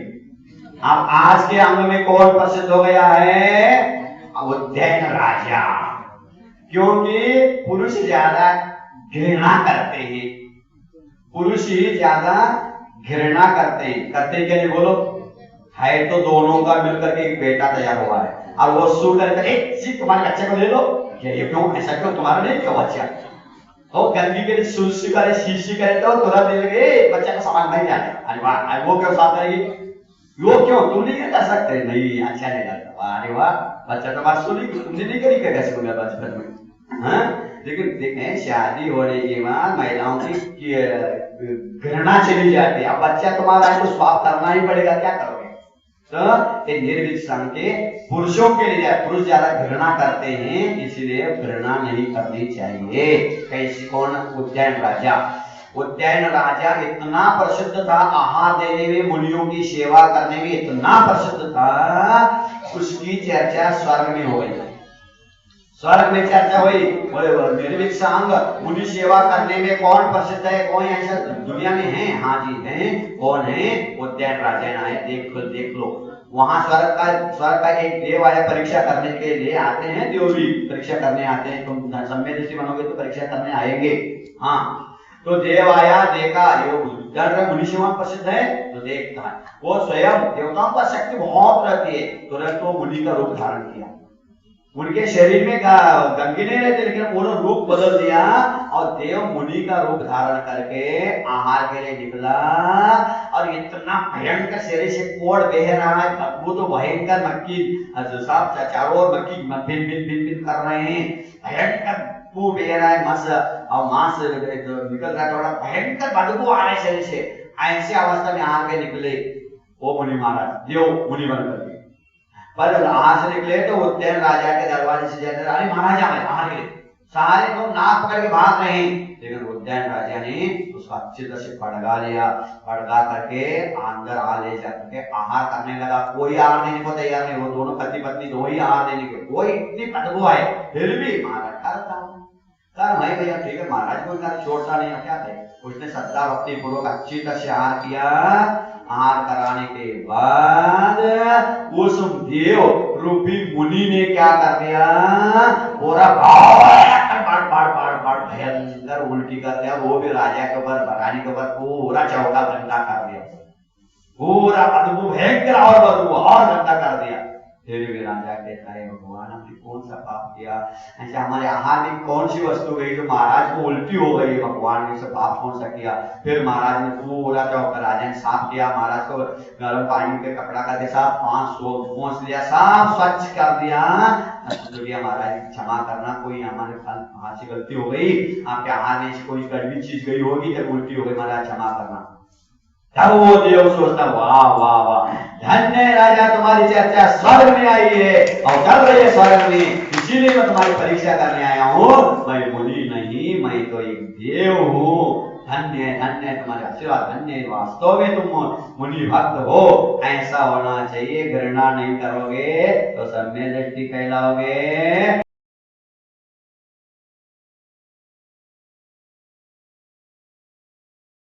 Speaker 1: अब आज के अंग में कौन प्रसिद्ध हो गया है? उद्यन राजा। क्योंकि पुरुष ज्यादा घृणा करते हैं, पुरुष ही ज्यादा घृणा करते हैं। करते क्या नहीं बोलो, है तो दोनों का मिलकर के एक बेटा तैयार हुआ है, और वो सू करके तुम्हारे बच्चे को ले लो, ये क्यों ऐसा क्यों, तुम्हारा नहीं क्यों बच्चा? तो गंदी के सुलसी करे शीशी करे तो तुरंत ले लगे बच्चा को समझ नहीं जाए। अरे वाह, वो क्यों साथ रहेगी, वो क्यों तुम नहीं कर सकते? नहीं अच्छा नहीं लगता। अरे वाह, बच्चा तो बात सुनी, तुमने नहीं करी क्या कैसे होगा बचपन में? हाँ लेकिन देखें शादी होने के बाद महिलाओं की घृणा चली जाती है। अब बच्चा तुम्हारा है तो स्वाप करना ही पड़ेगा, क्या करोगे? तो ये निर्वित संग के पुरुषों के लिए पुरुष ज्यादा घृणा करते हैं, इसलिए घृणा नहीं करनी चाहिए। कैसे? कौन? उज्जैन राजा। उज्जैन राजा इतना प्रसिद्ध था, आहार देने में, मुनियों की सेवा करने में इतना प्रसिद्ध था, उसकी चर्चा स्वर्ग में हो गई। स्वर्ग में चर्चा हुई, निर्वित संग मुनि सेवा करने में कौन प्रसिद्ध है, कौन ऐसा दुनिया में है? हाँ जी है। कौन है? उज्जैन राजा है। देख लो वहां स्वर्ग का एक देव आया परीक्षा करने के लिए, आते हैं देव भी परीक्षा करने आते हैं। तुम सम्य ऋषि बनोगे तो परीक्षा करने आएंगे। हाँ तो देव आया, देखा ये उज्जैन मुनि सेवा प्रसिद्ध है, तो देखता है वो स्वयं देवताओं का शक्ति बहुत रहती है, तुरंत वो मुनि का रूप धारण किया। उनके शरीर में गंगे नहीं रहते, लेकिन पूरा रूप बदल दिया और देव मुनि का रूप धारण करके आहार के लिए निकला। और इतना भयंकर शरीर से कोड़ बह रहा है, बदबू तो भयंकर, मक्खी साहब चारों ओर मक्खी भिन कर रहे हैं, भयंकर बदबू बह रहा है, मस और मांस निकल रहा है, थोड़ा भयंकर बदबू आ रहा है शरीर से। ऐसी अवस्था में आहार के निकले वो मुनि महाराज, देव मुनि बनकर। पर आहार से निकले तो उज्जैन राजा के दरवाजे से जाते, अरे महाराज आहार के सारे लोग नाक पकड़ के भाग रहे हैं, लेकिन उज्जैन राजा ने उसका अच्छी तरह से फड़गा लिया, फड़गा करके अंदर आ ले जाके आहार करने लगा। कोई आहार देने को तैयार नहीं, वो दोनों पति पत्नी दो ही आहार देने को, कोई इतनी बदबू आए, फिर भी महाराज करता कर भाई भैया ठीक है, महाराज कोई छोड़ता नहीं, क्या थे। उसने श्रद्धा भक्ति पूर्वक अच्छी तरह से आहार किया। आहार कराने के बाद उस देव रूपी मुनि ने क्या कर दिया, पूरा भयंकर उल्टी कर दिया। वो भी राजा के ऊपर, रानी के ऊपर पूरा चौका गंदा कर दिया, पूरा बदबू भयंकर और बदबू और गंदा कर दिया। फिर भी राजा कहता है भगवान हमने कौन सा पाप किया, ऐसे हमारे आहार में कौन सी वस्तु गई जो महाराज को उल्टी हो गई, भगवान ने सब पाप कौन सा किया। फिर महाराज ने पूरा चौका राजा ने साफ किया, महाराज को गर्म पानी के कपड़ा करके साफ 500 पोंछ लिया, साफ स्वच्छ कर दिया। जोड़िया महाराज क्षमा करना, कोई हमारे हाथ से गलती हो गई, आपके हाथ से कोई कड़वी चीज गई होगी तो उल्टी हो गई, महाराज क्षमा करना। तब वो देव सोचता वाह वाह वाह, धन्य राजा तुम्हारी चर्चा स्वर्ग में आई है और चल रही है स्वर्ग में, इसीलिए मैं तुम्हारी परीक्षा करने आया हूँ। मैं मुनि नहीं, मैं तो एक देव हूँ। धन्य धन्य तुम्हारे आशीर्वाद, धन्य वास्तव में तुम मुनि भक्त हो, ऐसा होना चाहिए। घृणा नहीं करोगे तो सब में दृष्टि कहलाओगे।